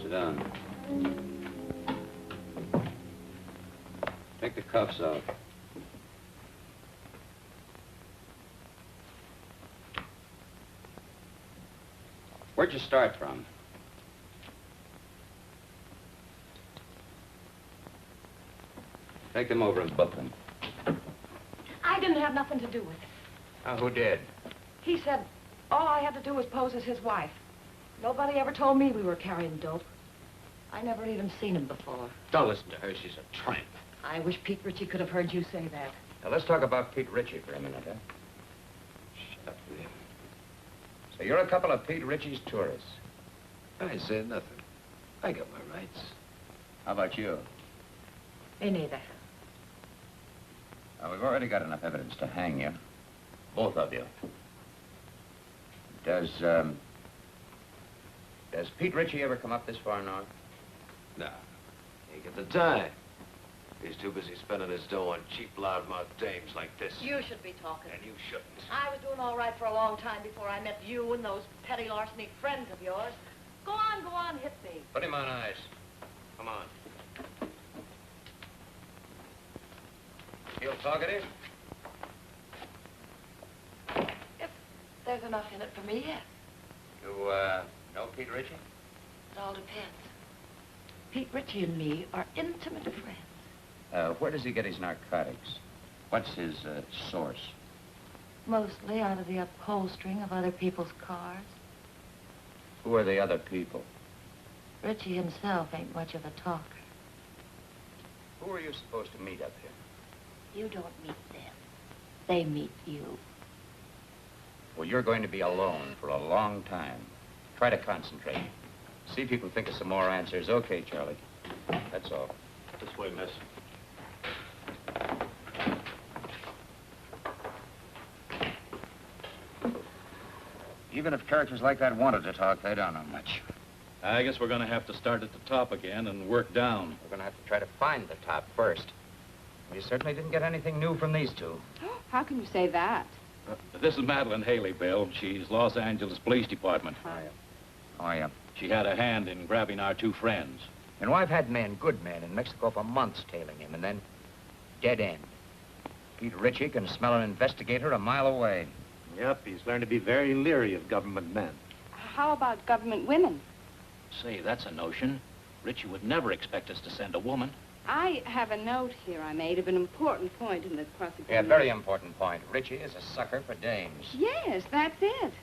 Sit down. Take the cuffs off. Where'd you start from? Take them over and book them. I didn't have nothing to do with it. Who did? He said all I had to do was pose as his wife. Nobody ever told me we were carrying dope. I never even seen him before. Don't listen to her. She's a tramp. I wish Pete Ritchie could have heard you say that. Now, let's talk about Pete Ritchie for a minute, huh? Shut up, will you? So you're a couple of Pete Ritchie's tourists. I said nothing. I got my rights. How about you? Me neither. We've already got enough evidence to hang you. Both of you. Does Pete Ritchie ever come up this far north? Nah, ain't got the time. He's too busy spending his dough on cheap, loudmouth dames like this. You should be talking. And you shouldn't. I was doing all right for a long time before I met you and those petty larceny friends of yours. Go on, hit me. Put him on ice. Come on. Feel talkative? If there's enough in it for me, yes. You, know Pete Ritchie? It all depends. Pete Ritchie and me are intimate friends. Where does he get his narcotics? What's his, source? Mostly out of the upholstering of other people's cars. Who are the other people? Ritchie himself ain't much of a talker. Who are you supposed to meet up here? You don't meet them. They meet you. Well, you're going to be alone for a long time. Try to concentrate. See if you can think of some more answers. Okay, Charlie. That's all. This way, miss. Even if characters like that wanted to talk, they don't know much. I guess we're going to have to start at the top again and work down. We're going to have to try to find the top first. We certainly didn't get anything new from these two. How can you say that? This is Madeline Haley, Bill. She's Los Angeles Police Department. Oh, yeah. She had a hand in grabbing our two friends. And I've had men, good men, in Mexico for months tailing him, and then dead end. Pete Ritchie can smell an investigator a mile away. Yep, he's learned to be very leery of government men. How about government women? Say, that's a notion. Ritchie would never expect us to send a woman. I have a note here I made of an important point in the prosecution. Yeah, very important point. Ritchie is a sucker for dames. Yes, that's it.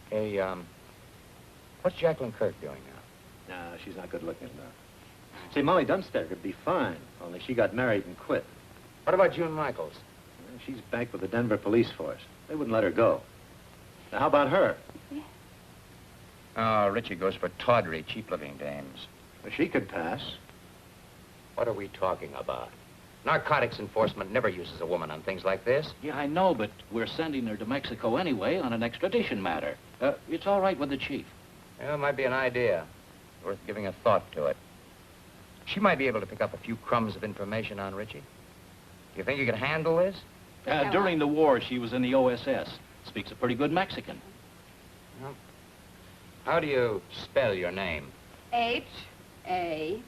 Hey, what's Jacqueline Kirk doing now? No, she's not good looking enough. Say, Molly Dunstedter would be fine, only she got married and quit. What about June Michaels? She's back with the Denver police force. They wouldn't let her go. Now, how about her? Yeah. Oh, Ritchie goes for tawdry, cheap-living dames. Well, she could pass. What are we talking about? Narcotics enforcement never uses a woman on things like this. Yeah, I know, but we're sending her to Mexico anyway on an extradition matter. It's all right with the chief. Yeah, it might be an idea. Worth giving a thought to it. She might be able to pick up a few crumbs of information on Ritchie. You think you can handle this? During the war, she was in the OSS. Speaks a pretty good Mexican. Well, how do you spell your name? H-A-L-E-Y.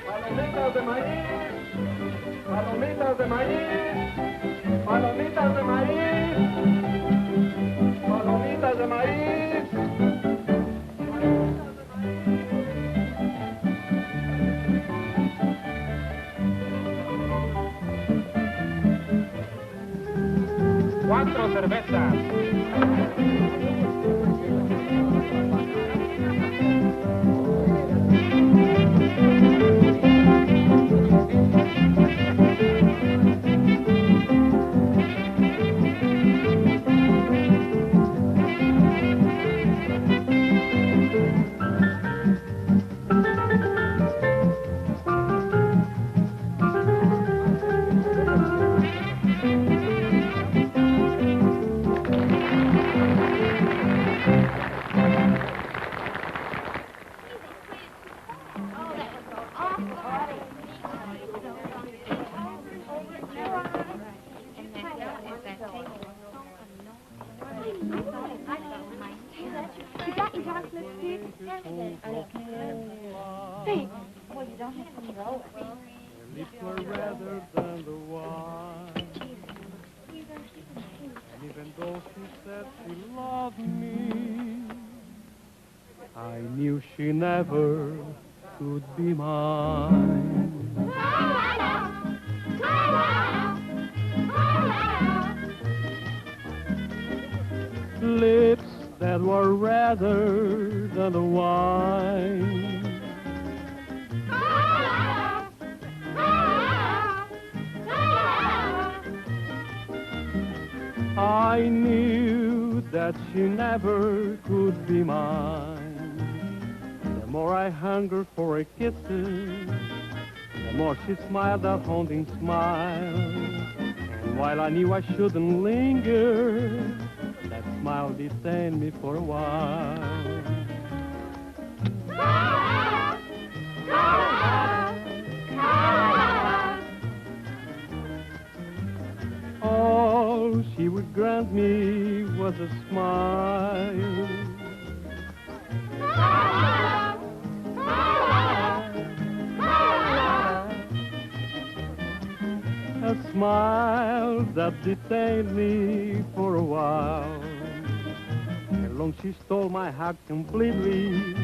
Palomitas de maíz, palomitas de maíz, palomitas de maíz. 4 cervezas. You got your dark lipstick? Hey, well, you don't have to throw it. Lips were redder than the wine. And even though she said she loved me, I knew she never could be mine. Lips that were redder than the wine. I knew that she never could be mine. The more I hungered for her kisses, the more she smiled that haunting smile. And while I knew I shouldn't linger, that smile detained me for a while. All she would grant me was a smile. A smile that detained me for a while. And long she stole my heart completely,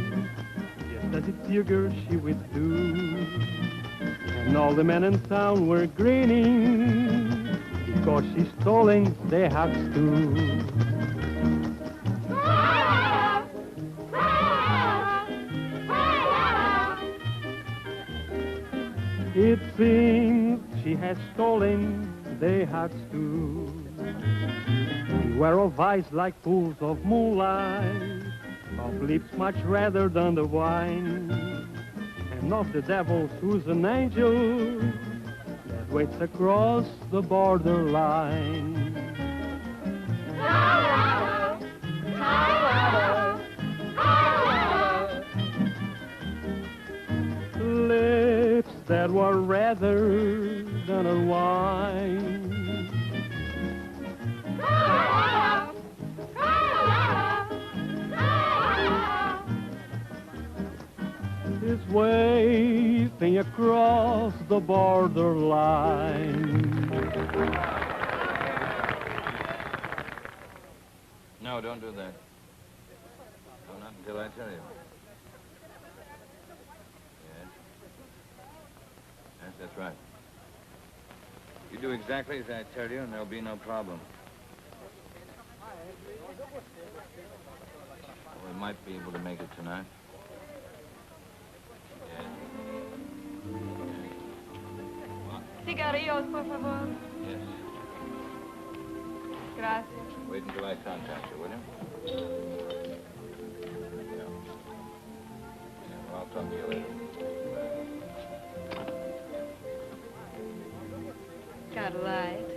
just as it figured she would do. And all the men in town were grinning, because she's stolen their hearts too. It seems she has stolen their hearts too. Beware of eyes like pools of moonlight, of lips much redder than the wine, and of the devils who's an angel that waits across the borderline. Lips that were redder than a wine. Is waving across the borderline. No, don't do that. No, not until I tell you. Yes. Yes, that's right. You do exactly as I tell you, and there'll be no problem. Well, we might be able to make it tonight. Cigarrillos, por favor. Yes. Gracias. Wait until I contact you, will you? Yeah. Well, I'll talk to you later. Got a light?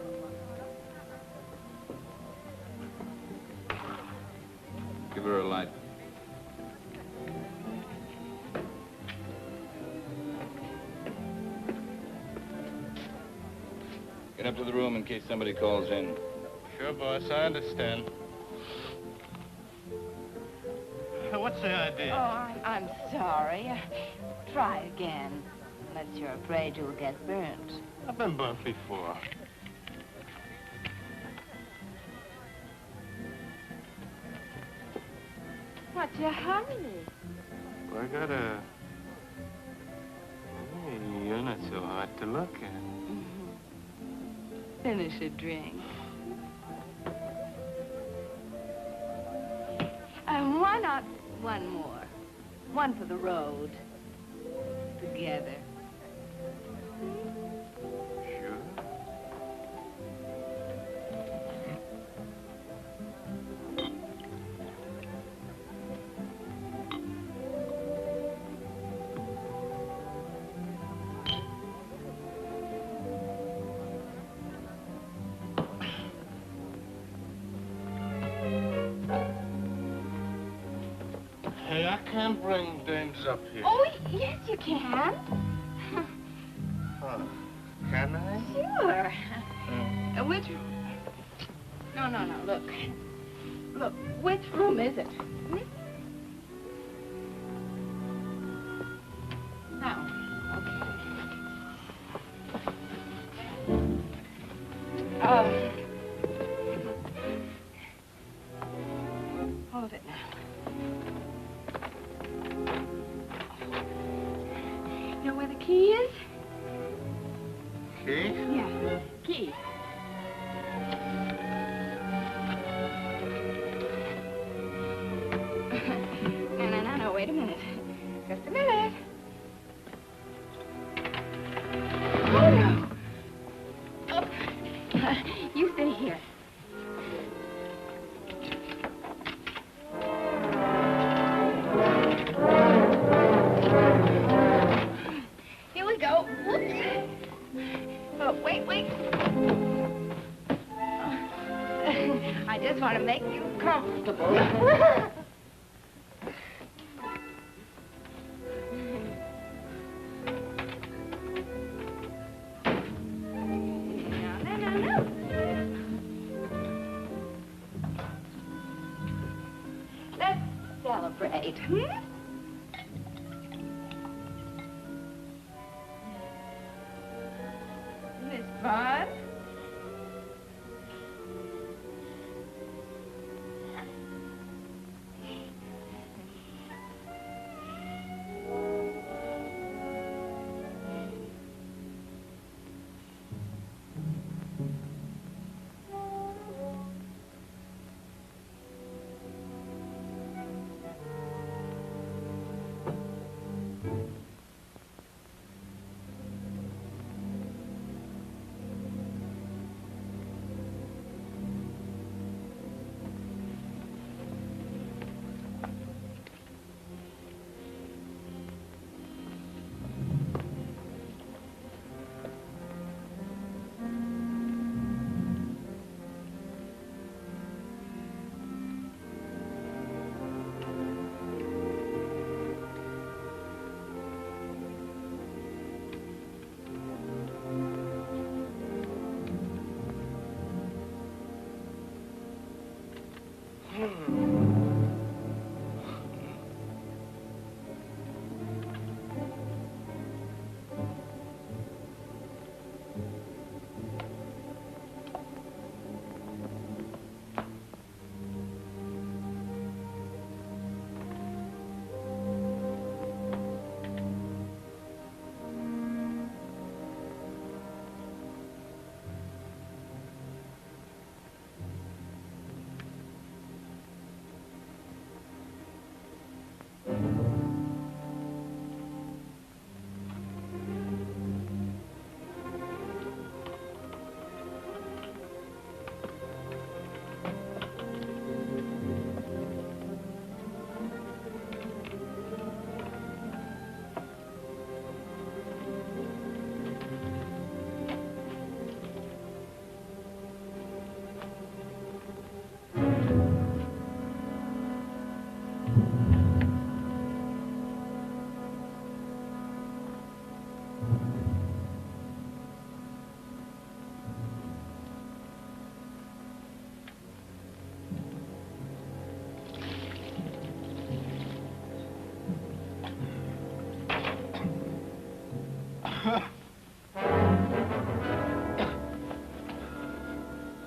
Give her a light. Get up to the room in case somebody calls in. Sure, boss, I understand. What's the idea? Oh, I'm sorry. Try again. Unless you're afraid you'll get burnt. I've been burnt before. What's your hurry? Well, I got a... Hey, you're not so hard to look at. Finish a drink. why not one more? One for the road. Together. Sure. Hey, I can't bring dames up here. Oh, yes, you can. Huh. Can I? Sure. Which... No, look. Look, which room is it? Now, okay. Hold it now. You know where the key is? Key? Yeah, key. No, wait a minute. Just a minute. Oh, no. Oh. You stay here. Here we go. Whoops. Oh, wait. I just want to make you comfortable. No. Let's celebrate, Miss Bond?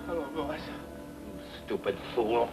Hello, boys. Stupid fool.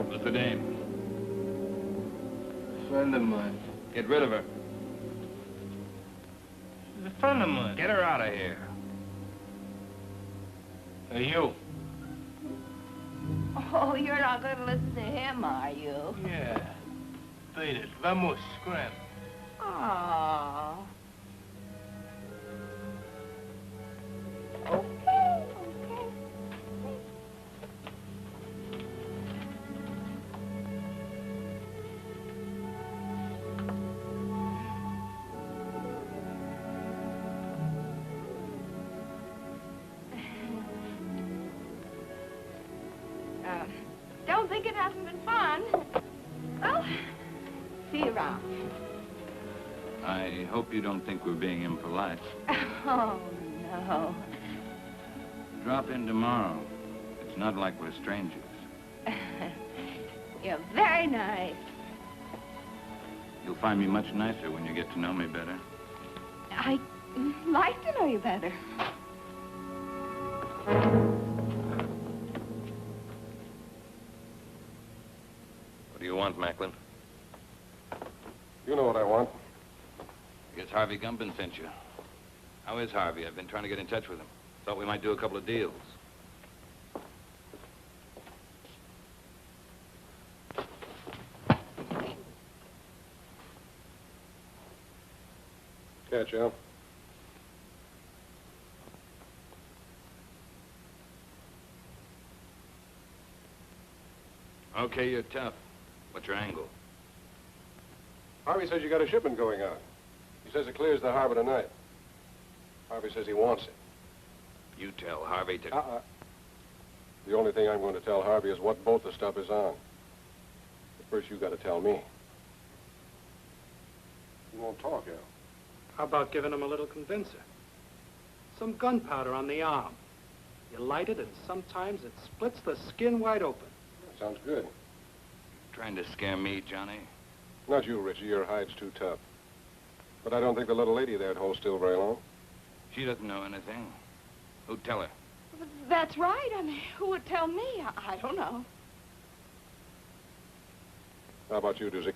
What's the name? A friend of mine. Get rid of her. She's a friend of mine. Get her out of here. Hey, you. Oh, you're not going to listen to him, are you? Yeah. Beat it. Vamos, scram. Oh. Okay. Don't think it hasn't been fun. Well, see you around. I hope you don't think we're being impolite. Oh, no. Drop in tomorrow. It's not like we're strangers. You're very nice. You'll find me much nicer when you get to know me better. I'd like to know you better. What do you want, Macklin? You know what I want. I guess Harvey Gumpin sent you. How is Harvey? I've been trying to get in touch with him. Thought we might do a couple of deals. Catch up. Okay, you're tough. What's your angle? Harvey says you got a shipment going out. He says it clears the harbor tonight. Harvey says he wants it. You tell Harvey to... The only thing I'm going to tell Harvey is what boat the stuff is on. But first, you got to tell me. You won't talk, Al. How about giving him a little convincer? Some gunpowder on the arm. You light it, and sometimes it splits the skin wide open. Sounds good. Trying to scare me, Johnny? Not you, Richie. Your hide's too tough. But I don't think the little lady there'd hold still very long. She doesn't know anything. Who'd tell her? That's right. I mean, who would tell me? I don't know. How about you, Doozy?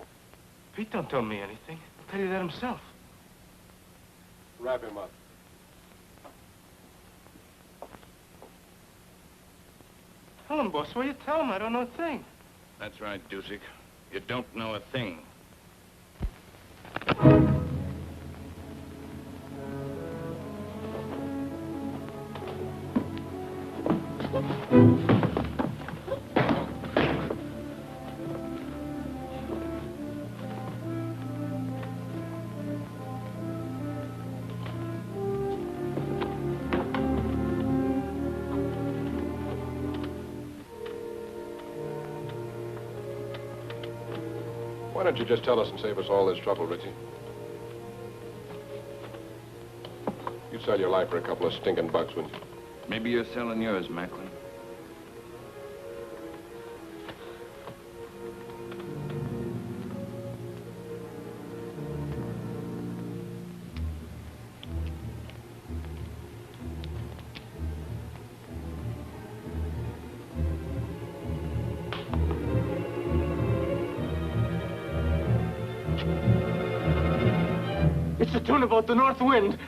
Pete don't tell me anything. He'll tell you that himself. Wrap him up. Tell him, boss. What you tell him? I don't know a thing. That's right, Dusick. You don't know a thing. Why don't you just tell us and save us all this trouble, Richie? You'd sell your life for a couple of stinking bucks, wouldn't you? Maybe you're selling yours, Macklin. It's a tune about the north wind.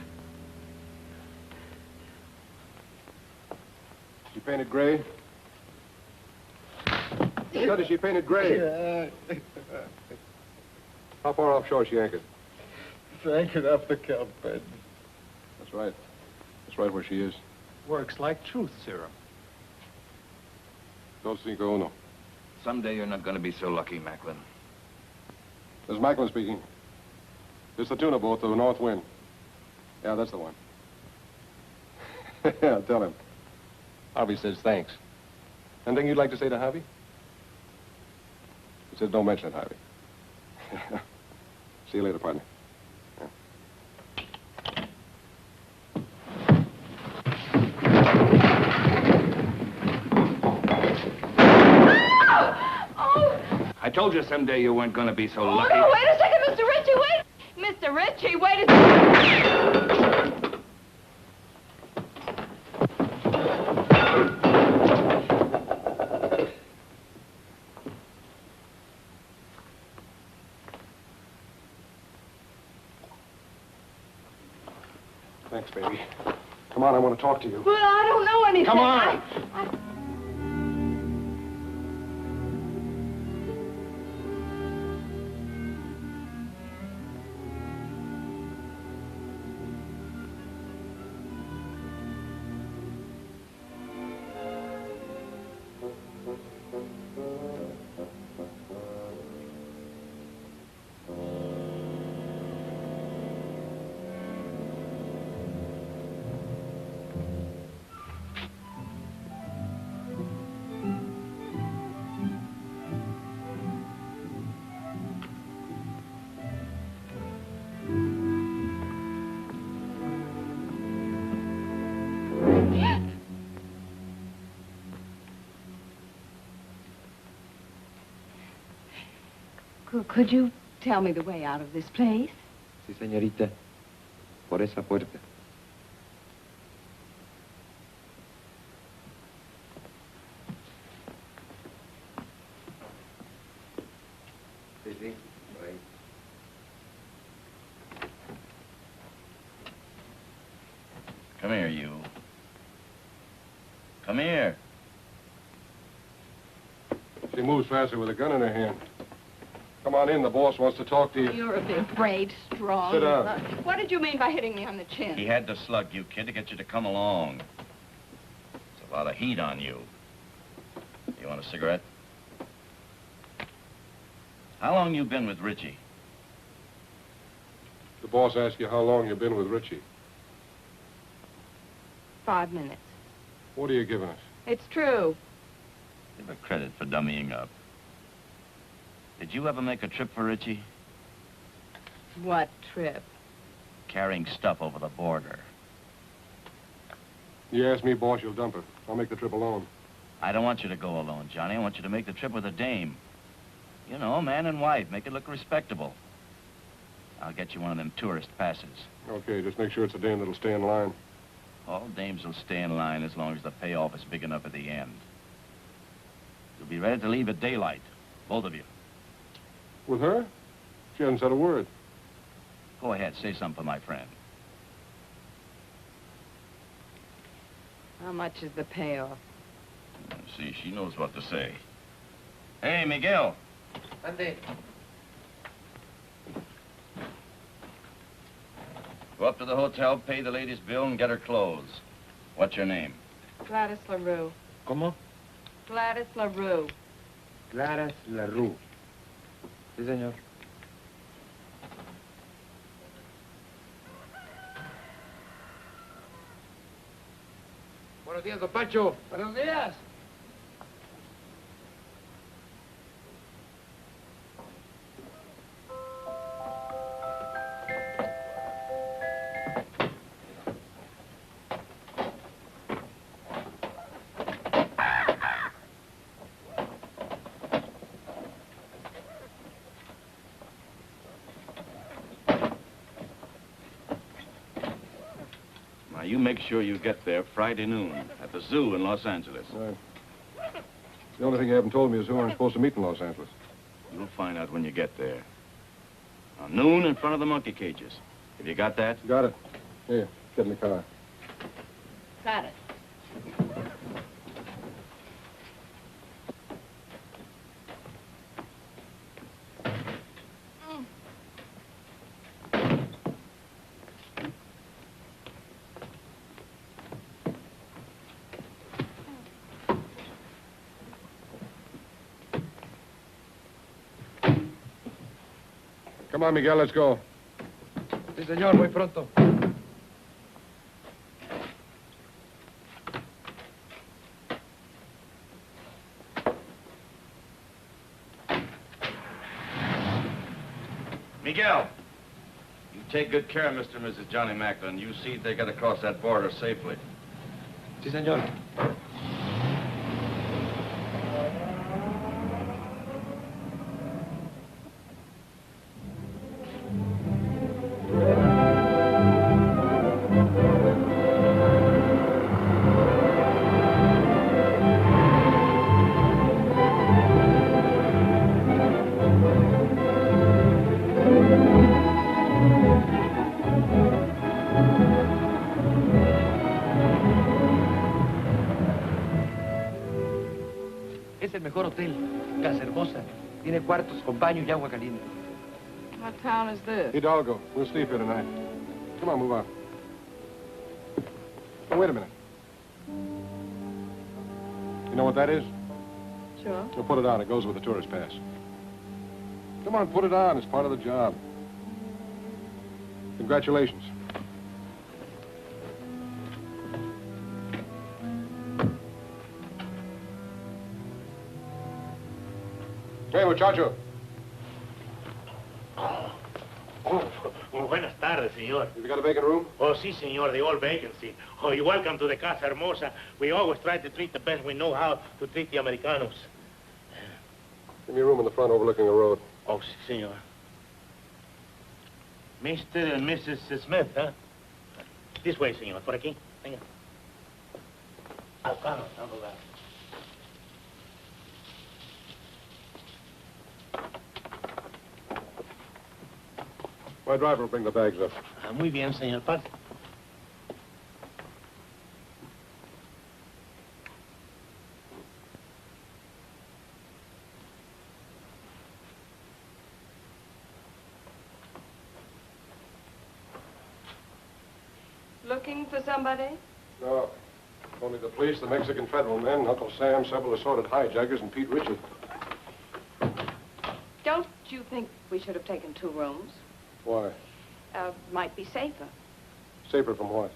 She painted gray? Said is she painted gray? How far offshore is she anchored? It's anchored off the Cape Bed. That's right. That's right where she is. Works like truth serum. Dos cinco uno. Someday you're not going to be so lucky, Macklin. This is Macklin speaking. It's the tuna boat, the North Wind. Yeah, that's the one. Yeah, tell him. Harvey says thanks. Anything you'd like to say to Harvey? He says don't mention it, Harvey. See you later, partner. Yeah. I told you someday you weren't going to be so lucky. Oh, no, wait a second, Mr. Ritchie, wait! Mr. Ritchie, wait a second! Relax, baby. Come on, I want to talk to you. Well, I don't know anything. Come on. Could you tell me the way out of this place? Sí, señorita. Por esa puerta. Sí, sí, por ahí. Come here, you. Come here. She moves faster with a gun in her hand. Come on in, the boss wants to talk to you. You're a big, brave, strong... Sit down. What did you mean by hitting me on the chin? He had to slug you, kid, to get you to come along. There's a lot of heat on you. You want a cigarette? How long you been with Richie? The boss asked you how long you've been with Richie. 5 minutes. What are you giving us? It's true. Give her credit for dummying up. Did you ever make a trip for Richie? What trip? Carrying stuff over the border. You ask me, boss, you'll dump her. I'll make the trip alone. I don't want you to go alone, Johnny. I want you to make the trip with a dame. You know, man and wife. Make it look respectable. I'll get you one of them tourist passes. Okay, just make sure it's a dame that'll stay in line. All dames will stay in line as long as the payoff is big enough at the end. You'll be ready to leave at daylight, both of you. With her? She hasn't said a word. Go ahead, say something for my friend. How much is the payoff? See, she knows what to say. Hey, Miguel. Ande. Go up to the hotel, pay the lady's bill, and get her clothes. What's your name? Gladys LaRue. ¿Cómo? Gladys LaRue. Gladys LaRue. Sí, señor. Buenos días, don Pancho. Buenos días. Now, you make sure you get there Friday noon at the zoo in Los Angeles. Right. The only thing you haven't told me is who I'm supposed to meet in Los Angeles. You'll find out when you get there. Now, noon in front of the monkey cages. Have you got that? Got it. Here, get in the car. Got it. Come on, Miguel, let's go. Sí, señor, muy pronto. Miguel, you take good care of Mr. and Mrs. Johnny Macklin. You see they get across that border safely. Sí, señor. Es el mejor hotel. Casa hermosa. Tiene cuartos con baño y agua caliente. What town is this? Hidalgo. We'll sleep here tonight. Come on, move on. Oh, wait a minute. You know what that is? Sure. We'll put it on. It goes with the tourist pass. Come on, put it on. It's part of the job. Congratulations. Hey, muchacho. Muy buenas tardes, señor. You got a vacant room? Oh, sí, señor, the old vacancy. Oh, you're welcome to the Casa Hermosa. We always try to treat the best we know how to treat the Americanos. Give me a room in the front overlooking the road. Oh, sí, señor. Mr. and Mrs. Smith, huh? This way, señor. Por aquí. Venga. Vamos, vamos. My driver will bring the bags up. Muy bien, señor. Pase. Looking for somebody? No. Only the police, the Mexican federal men, Uncle Sam, several assorted hijackers, and Pete Ritchie. Don't you think we should have taken 2 rooms? Why? Might be safer. Safer from what?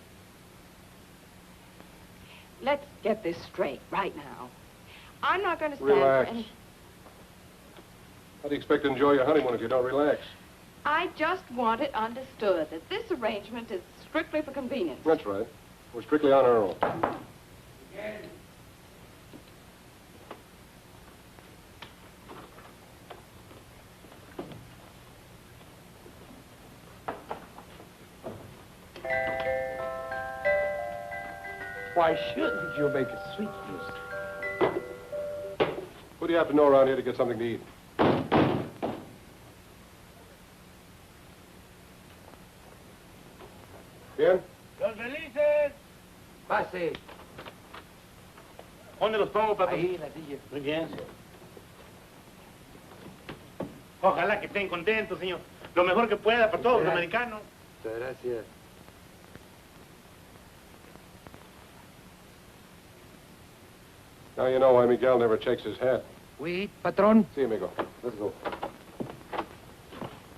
Let's get this straight right now. I'm not going to stand Relax. for any... How do you expect to enjoy your honeymoon if you don't relax? I just want it understood that this arrangement is strictly for convenience. That's right. We're strictly on our own. Why shouldn't you make a sweet music? Who do you have to know around here to get something to eat? Bien? Los felices. Pase. ¿Dónde los pongo, papi? Ahí en la silla. Muy bien. Ojalá que estén contentos, señor. Lo mejor que pueda para todos los americanos. Muchas gracias. Now you know why Miguel never checks his hat. Oui, patron. See, amigo. Let's go.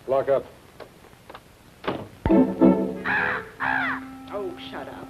Lock up. Oh, shut up.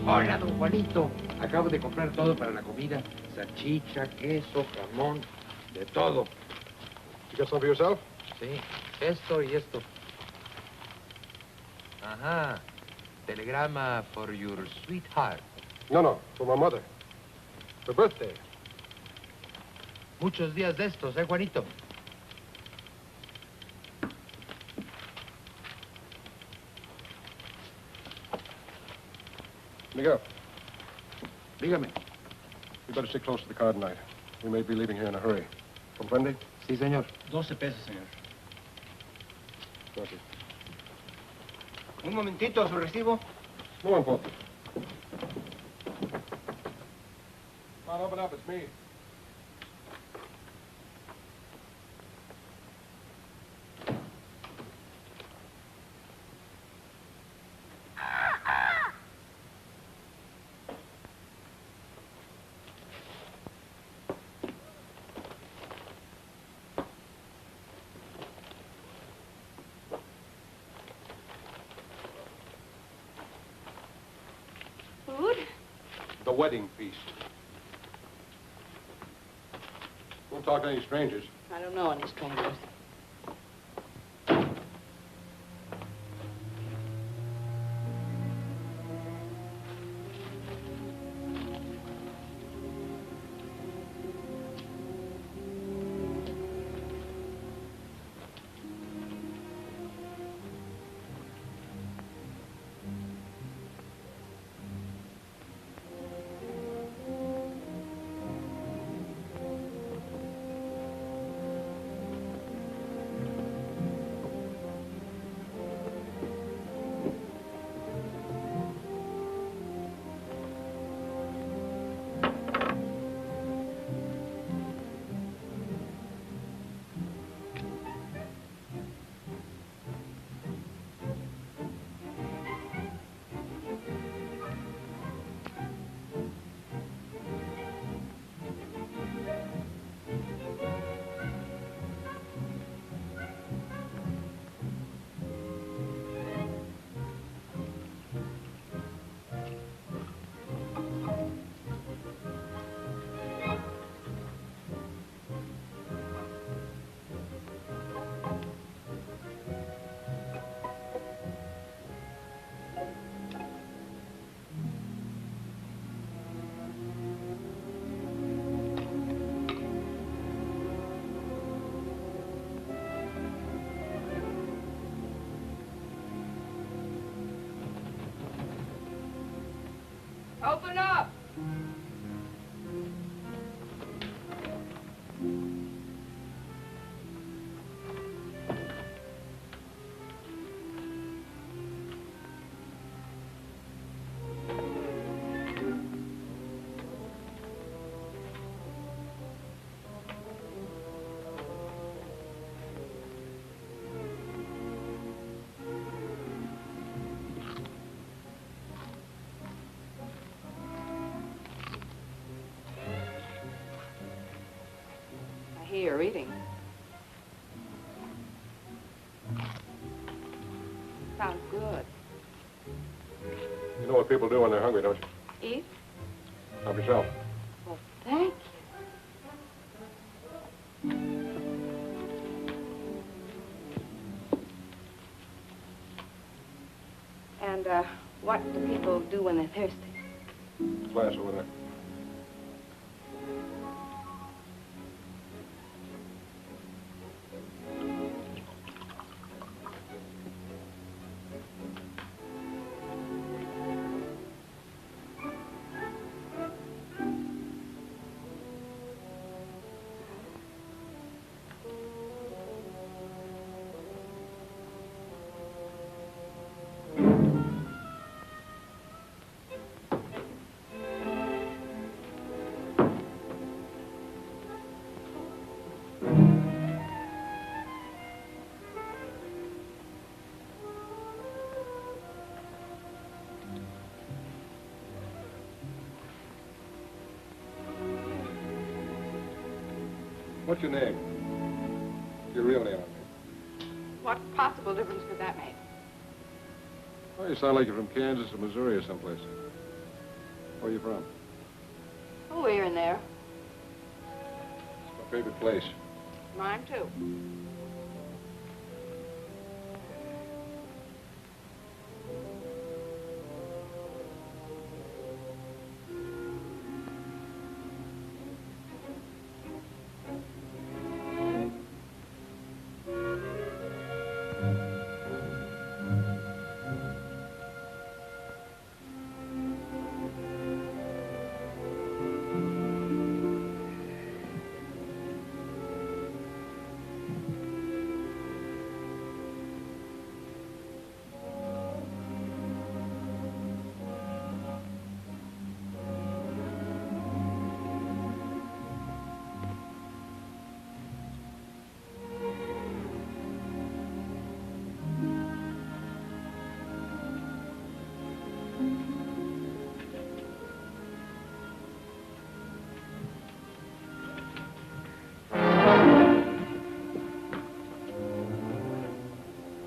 Hola, don Juanito. Acabo de comprar todo para la comida. Salchicha, queso, jamón, de todo. You got some for yourself? Sí, esto y esto. Ajá. Telegrama for your sweetheart. No, for my mother. Her birthday. Muchos días de estos, Juanito? Miguel, Dígame. you better stick close to the car tonight. We may be leaving here in a hurry. Comprende? Sí, señor. 12 pesos, señor. Gracias. Un momentito, su recibo. No importa. Come on, open up. It's me. Food? The wedding feast. Don't talk to any strangers. I don't know any strangers. Open up! I hear you're eating. Sounds good. You know what people do when they're hungry, don't you? Eat? Help yourself. Well, thank you. And, what do people do when they're thirsty? Glass over there. What's your name? Your real name, I mean. What possible difference could that make? Oh, you sound like you're from Kansas or Missouri or someplace. Where are you from? Oh, here and there. It's my favorite place. Mine, too.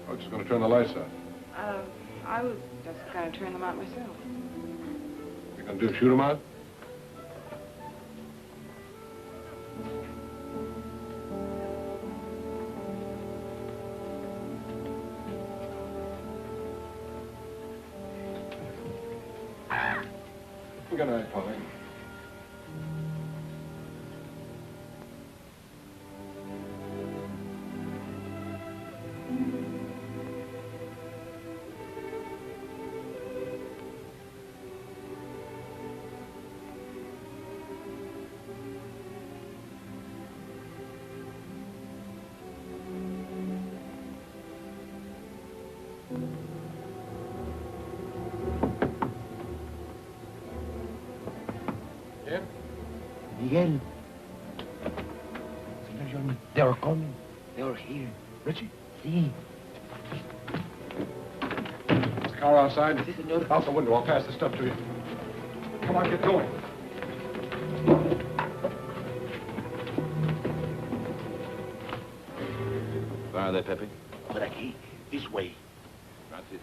I'm just going to turn the lights out. I was just going to turn them out myself. You're going to shoot them out? Good night, Polly. Miguel. Senor John, they are coming. They are here. Richie? See. Is the car outside? Si, senor. Out the window. I'll pass the stuff to you. Come on, get going. Where are they, Pepe? Por aquí. This way. Gracias.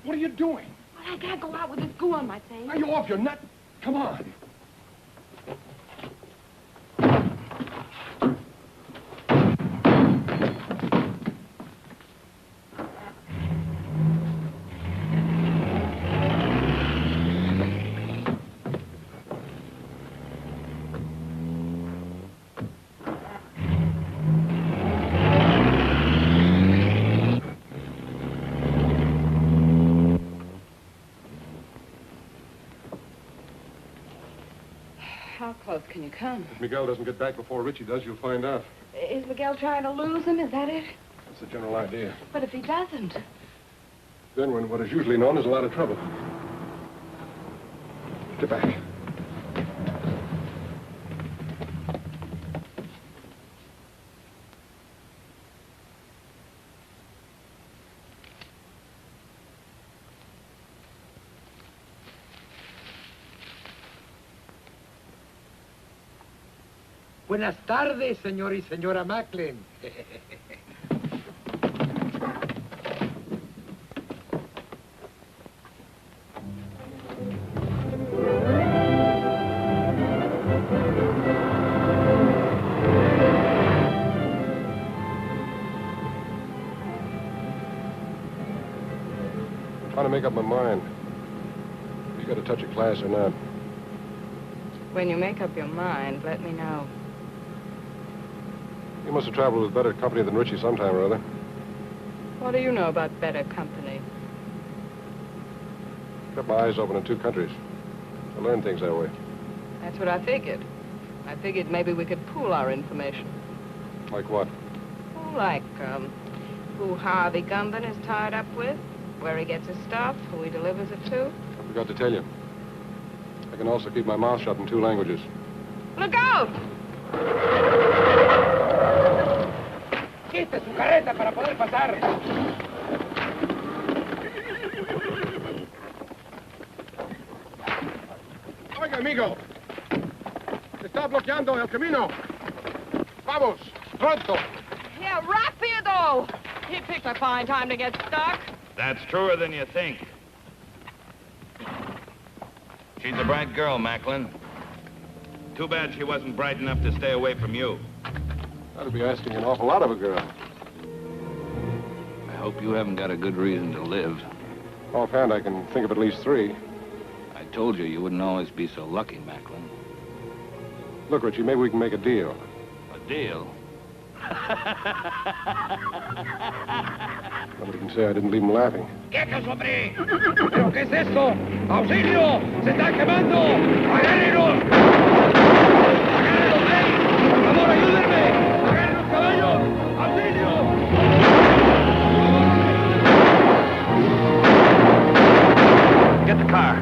What are you doing? Well, I can't go out with this goo on my face. Are you off your nut? Come on. How close can you come? If Miguel doesn't get back before Richie does, you'll find out. Is Miguel trying to lose him? Is that it? That's the general idea. But if he doesn't? Then we're in what is usually known as a lot of trouble. Get back. Buenas tardes, señor y señora Macklin. I'm trying to make up my mind. You got a touch of class or not? When you make up your mind, let me know. You must have traveled with better company than Richie sometime or other. What do you know about better company? Kept my eyes open in two countries. I learned things that way. That's what I figured. I figured maybe we could pool our information. Like what? Oh, like, who Harvey Gundon is tied up with, where he gets his stuff, who he delivers it to. I forgot to tell you. I can also keep my mouth shut in 2 languages. Look out! Quite su carreta para poder pasar. Oiga, amigo. bloqueando el camino. Vamos, pronto. Yeah, rapido! He picked a fine time to get stuck. That's truer than you think. She's a bright girl, Macklin. Too bad she wasn't bright enough to stay away from you. That'd be asking an awful lot of a girl. I hope you haven't got a good reason to live. Offhand, I can think of at least 3. I told you you wouldn't always be so lucky, Macklin. Look, Richie, maybe we can make a deal. A deal? Nobody can say I didn't leave him laughing. ¡Quietos, hombre! ¿Pero qué es esto? ¡Auxilio! ¡Se están quemando! ¡Agárrenlos! ¡Agárrenlos, ven! ¡Por favor, ayúdenme! ¡Agarren los caballos! ¡Auxilio! Get the car.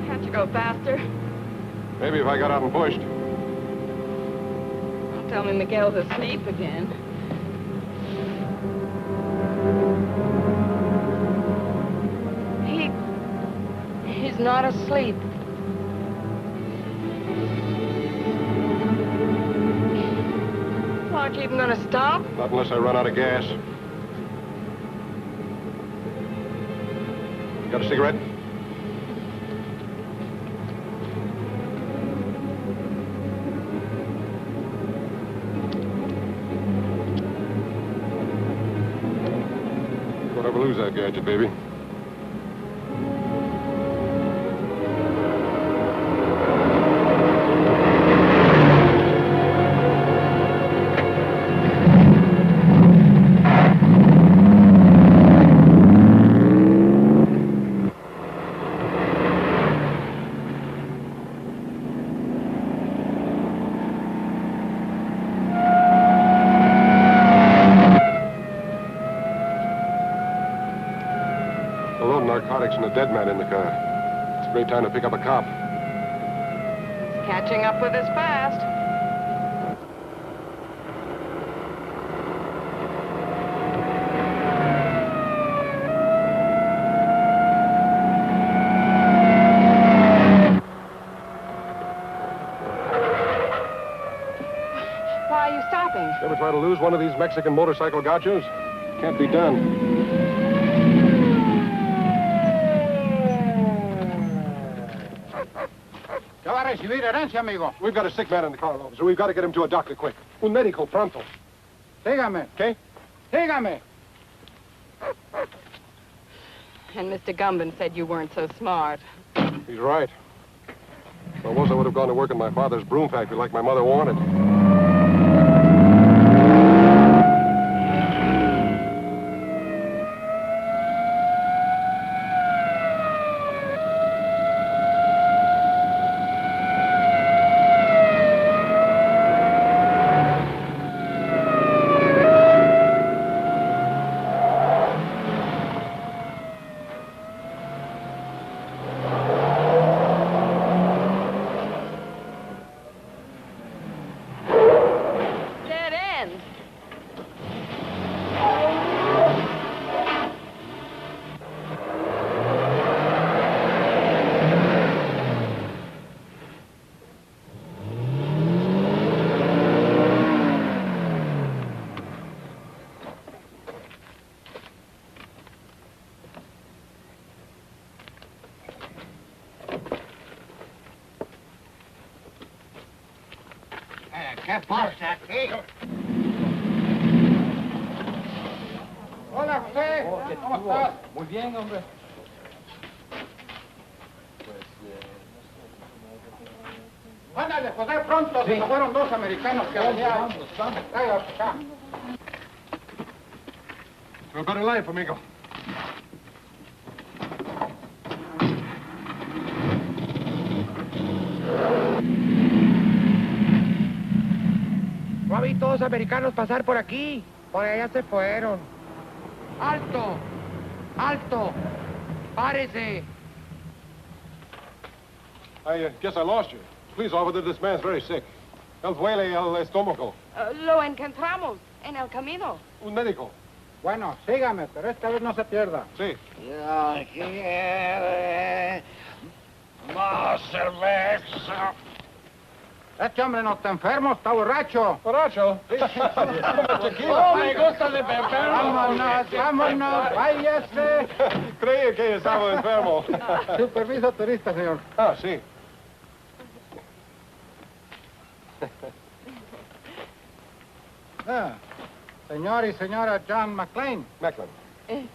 Can't you go faster? Maybe if I got out and pushed. Don't tell me Miguel's asleep again. He's not asleep. Aren't you even gonna stop? Not unless I run out of gas. Got a cigarette? Don't ever lose that gadget, baby. And a dead man in the car. It's a great time to pick up a cop. He's catching up with us fast. Why are you stopping? Ever try to lose one of these Mexican motorcycle gauchos? Can't be done. We've got a sick man in the car, officer. We've got to get him to a doctor quick. Un médico pronto. Sígame. Okay? Sígame. And Mr. Gumban said you weren't so smart. He's right. If I was, I would have gone to work in my father's broom factory like my mother wanted. ¿Qué pasa aquí? Hola, José. ¿Cómo estás? Muy bien, hombre. Ándale, José, pronto. Se nos fueron 2 americanos que venían. Vamos. Acá. You're a better life, amigo. No vi todos americanos pasar por aquí. Por allá se fueron. ¡Alto! ¡Alto! ¡Párese! I guess I lost you. Please, officer, this man's very sick. Él duele el estómago. Lo encontramos en el camino. Un médico. Bueno, sígame, pero esta vez no se pierda. Sí. Ya quiere más cerveza. Este hombre no está enfermo, está borracho. ¿Borracho? Sí. No me gusta de beber. Vámonos, vámonos, váyase. Creí que estaba enfermo. Su permiso turista, señor. Ah, sí. Ah, señor y señora John McLean. Macklin.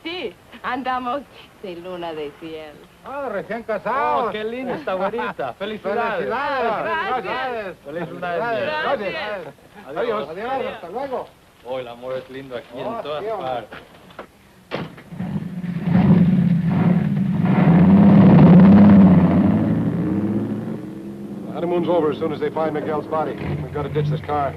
Sí, andamos de luna de cielo. Ah, recién casados. Oh, qué linda esta güerita. Felicidades. Felicidades. Felicidades. Gracias. Adiós. Adiós, hasta luego. Oh, el amor es lindo aquí Oh, en todas sí, hombre. partes. The honeymoon's over as soon as they find Miguel's body. We've got to ditch this car.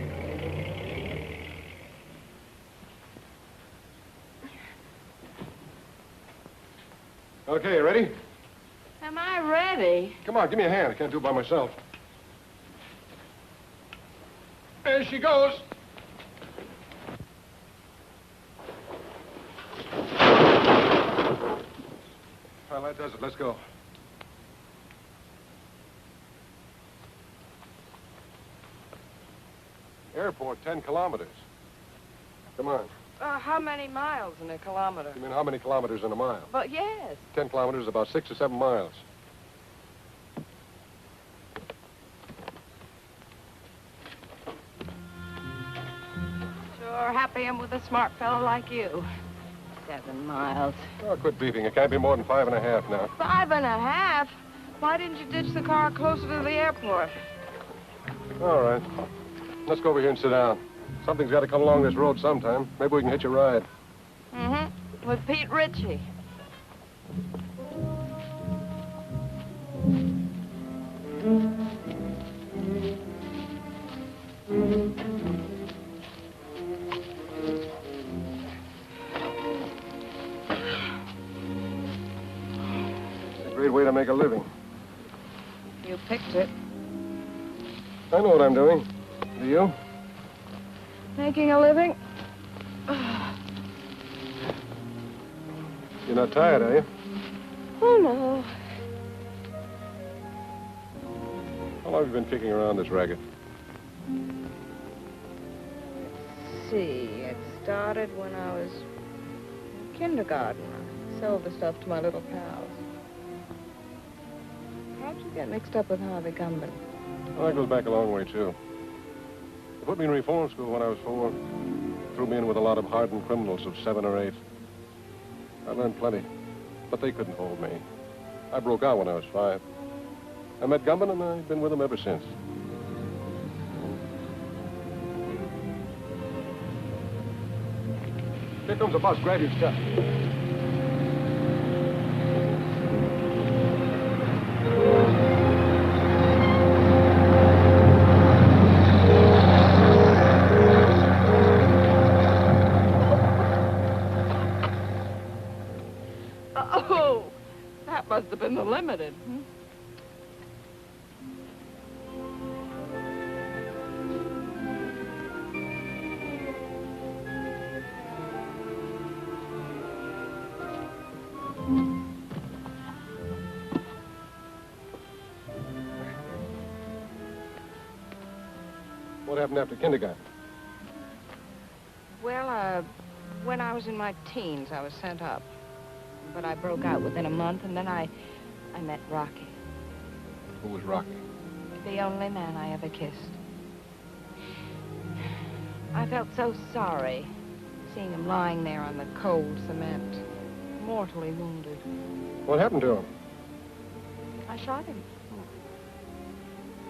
Okay, ready? Am I ready? Come on, give me a hand. I can't do it by myself. There she goes. Well, that does it. Let's go. Airport, 10 kilometers. Come on. How many miles in a kilometer? You mean how many kilometers in a mile? But yes. 10 kilometers is about 6 or 7 miles. Sure happy I'm with a smart fellow like you. 7 miles. Oh, quit beefing. It can't be more than 5.5 now. 5.5? Why didn't you ditch the car closer to the airport? All right. Let's go over here and sit down. Something's got to come along this road sometime. Maybe we can hitch a ride. Mm-hmm. With Pete Ritchie. It's a great way to make a living. You picked it. I know what I'm doing. Do you? Making a living? You're not tired, are you? Oh, no. How long have you been kicking around this racket? Let's see. It started when I was in kindergarten. I sold the stuff to my little pals. How'd you get mixed up with Harvey Gumban? Well, that goes back a long way, too. They put me in reform school when I was 4. Threw me in with a lot of hardened criminals of 7 or 8. I learned plenty, but they couldn't hold me. I broke out when I was 5. I met Gumban, and I've been with him ever since. Here comes a bus. Grab your stuff. Oh, that must have been the limited. What happened after kindergarten? Well, when I was in my teens, I was sent up. But I broke out within a month, and then I met Rocky. Who was Rocky? The only man I ever kissed. I felt so sorry seeing him lying there on the cold cement, mortally wounded. What happened to him? I shot him.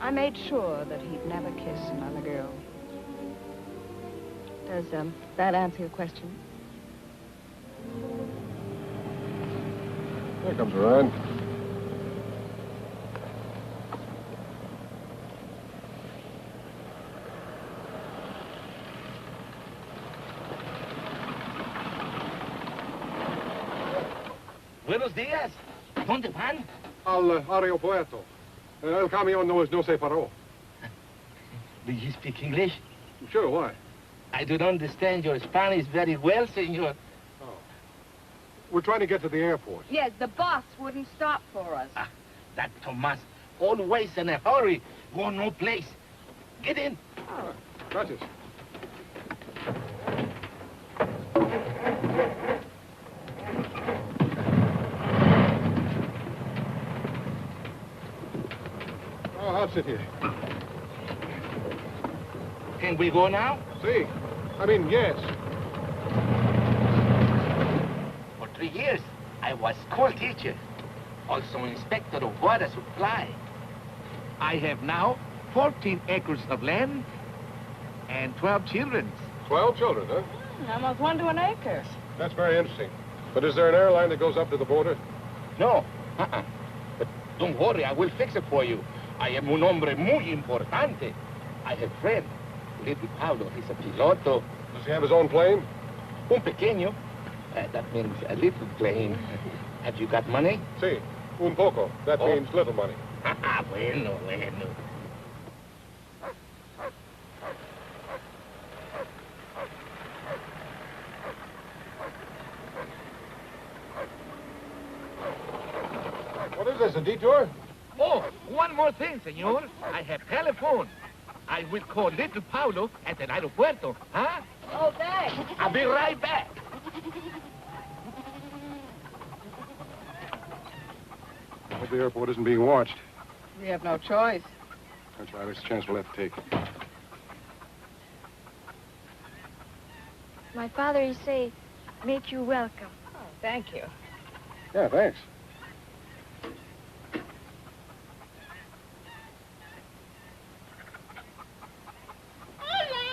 I made sure that he'd never kiss another girl. Does that answer your question? There comes a ride. Buenos días. ¿Dónde van? Al aeropuerto. El camión no se paró. Do you speak English? Sure, why? I don't understand your Spanish very well, senor. Oh. We're trying to get to the airport. Yes, the bus wouldn't stop for us. Ah, that Tomas, always in a hurry. Go no place. Get in. Ah, gracias. Oh, I'll sit here. Can we go now? See. I mean, yes. For 3 years, I was school teacher, also inspector of water supply. I have now 14 acres of land and 12 children. 12 children, huh? Almost 1 to an acre. That's very interesting. But is there an airline that goes up to the border? No. But don't worry, I will fix it for you. I am un hombre muy importante. I have friend, little Pablo. He's a piloto. Does he have his own plane? Un pequeño. That means a little plane. Have you got money? Sí, un poco. That means little money. Bueno, bueno. What is this, a detour? Oh, one more thing, senor. I have telephone. I will call little Paulo at the aeropuerto, huh? Oh, thanks. I'll be right back. I hope the airport isn't being watched. We have no choice. That's right. It's a chance we'll have to take. My father, he say, make you welcome. Oh, thank you. Yeah, thanks.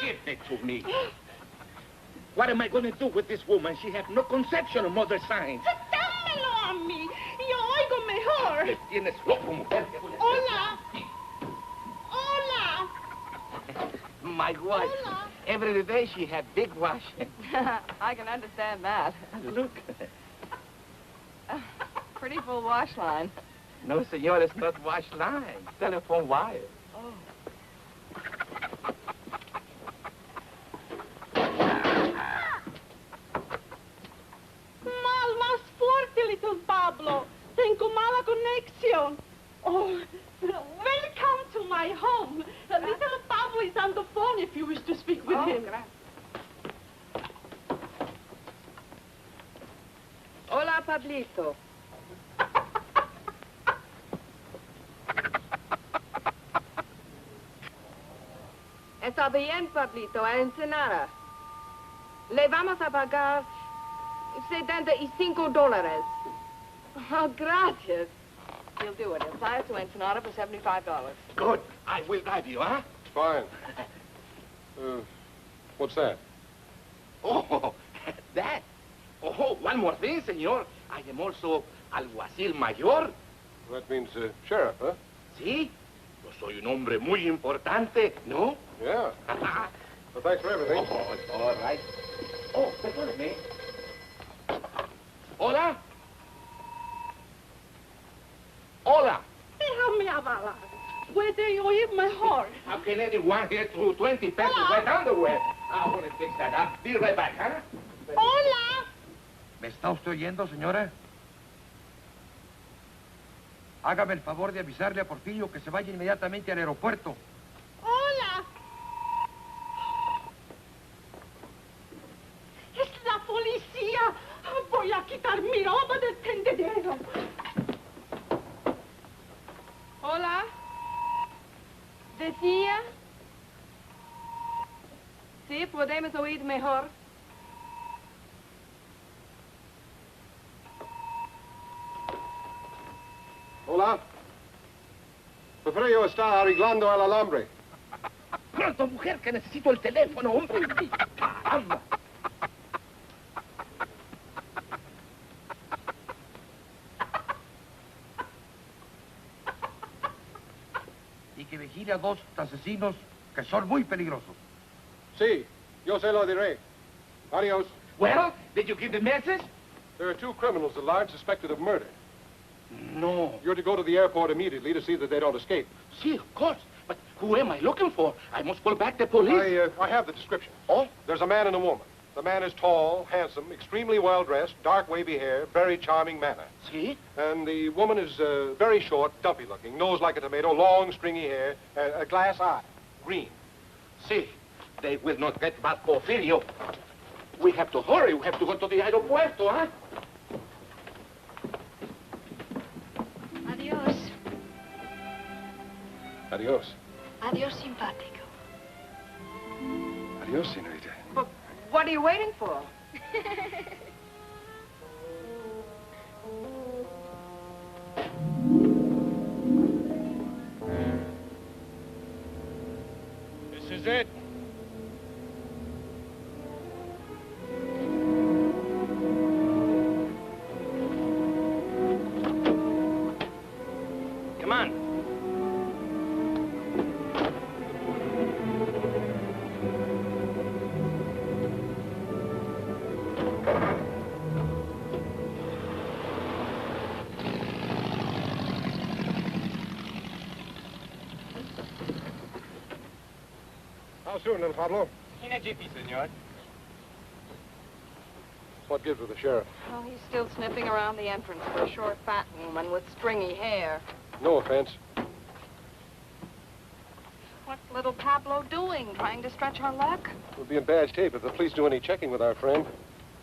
Give it to me. What am I going to do with this woman? She has no conception of mother signs. ¡Dámelo a mí! Yo oigo mejor. Me tienes loco, mujer. Hola. Hola. My wife. Hola. Every day she had big wash. I can understand that. Look. Pretty full wash line. No, senor, it's not wash line. Telephone wire. Oh. Más fuerte, little Pablo. Tengo mala conexión. Oh, welcome to my home. Little Pablo is on the phone if you wish to speak with him. Hola, Pablito. Está bien, Pablito, a Ensenada. Le vamos a pagar $75. Oh, gracias. He'll do it. He'll fly us to Ensenada for $75. Good. I will drive you, huh? Fine. What's that? Oh, that. Oh, one more thing, senor. I am also alguacil mayor. That means sheriff, huh? Sí. Yo soy un hombre muy importante, ¿no? Yeah. Well, thanks for everything. Oh, all right. Oh, perdóneme. Hola. Hola. Déjame hablar. Puede oír mejor. How can anyone get through 20 pesos wet underwear? I want to fix that up. Be right back, huh? Hola. ¿Me está usted oyendo, señora? Hágame el favor de avisarle a Porfirio que se vaya inmediatamente al aeropuerto. Hola. Es la policía. Voy a quitar mi ropa del tendedero. Hola. ¿Decía? Sí, podemos oír mejor. Hola. Porfirio está arreglando el alambre. Pronto, mujer, que necesito el teléfono, hombre. Caramba. Y que vigile a 2 asesinos que son muy peligrosos. Sí, yo se lo diré. Adios. Well, did you give the message? There are 2 criminals alive suspected of murder. No. You're to go to the airport immediately to see that they don't escape. See, of course. But who am I looking for? I must call back the police. I have the description. Oh? There's a man and a woman. The man is tall, handsome, extremely well-dressed, dark wavy hair, very charming manner. See? And the woman is very short, dumpy-looking, nose like a tomato, long, stringy hair, a glass eye, green. See, they will not get back Porfirio. We have to hurry. We have to go to the aeropuerto, huh? Adios. Adios. Adios, simpático. Adios, senorita. But what are you waiting for? This is it. Come on. How soon, little Pablo? In a jiffy, senor. What gives with the sheriff? Well, he's still sniffing around the entrance for a short, fat woman with stringy hair. No offense. What's little Pablo doing? Trying to stretch our luck? We'll be in bad shape if the police do any checking with our friend.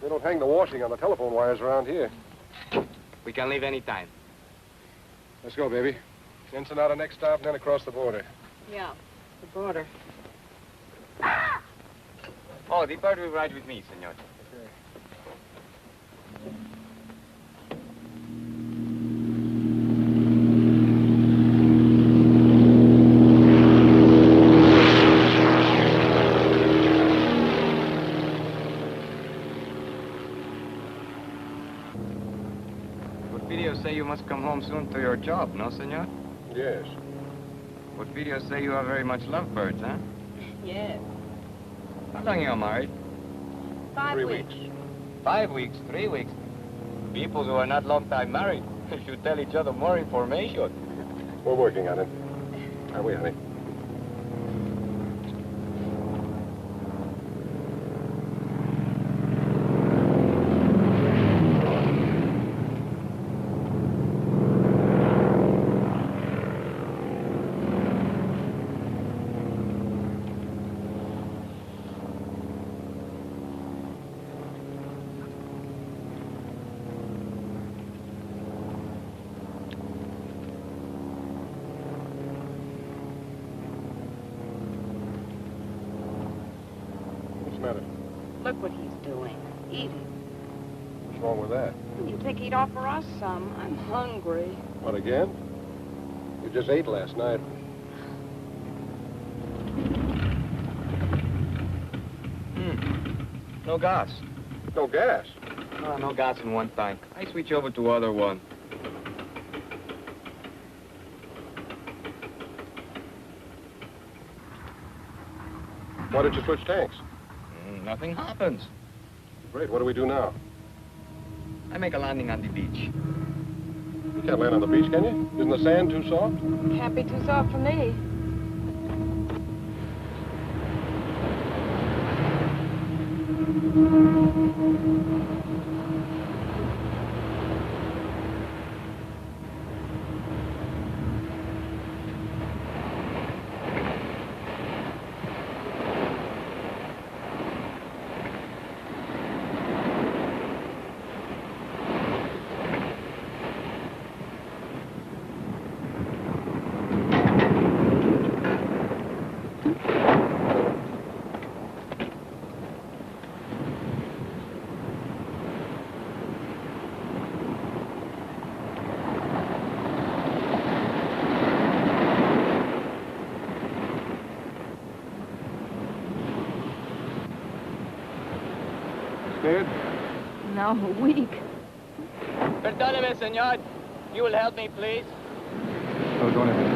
They don't hang the washing on the telephone wires around here. We can leave any time. Let's go, baby. Ensenada next stop, and then across the border. Yeah, the border. Oh, the bird will ride with me, senor. Porfirio say you must come home soon to your job, no, senor? Yes. Porfirio say you are very much lovebirds, huh? Yes. How long you are married? 5 3 weeks. weeks. 5 weeks, 3 weeks. People who are not long time married should tell each other more information. We're working on it. Are we, honey? What's the matter? Look what he's doing. Eating. What's wrong with that? You think he'd offer us some? I'm hungry. What, again? You just ate last night. No gas. No gas? Oh, no gas in one tank. I switch over to other one. Why did you switch tanks? Nothing happens. Great, what do we do now? I make a landing on the beach. You can't land on the beach, can you? Isn't the sand too soft? Can't be too soft for me. Scared? No, weak. Perdóneme, senor. You will help me, please? Don't do anything.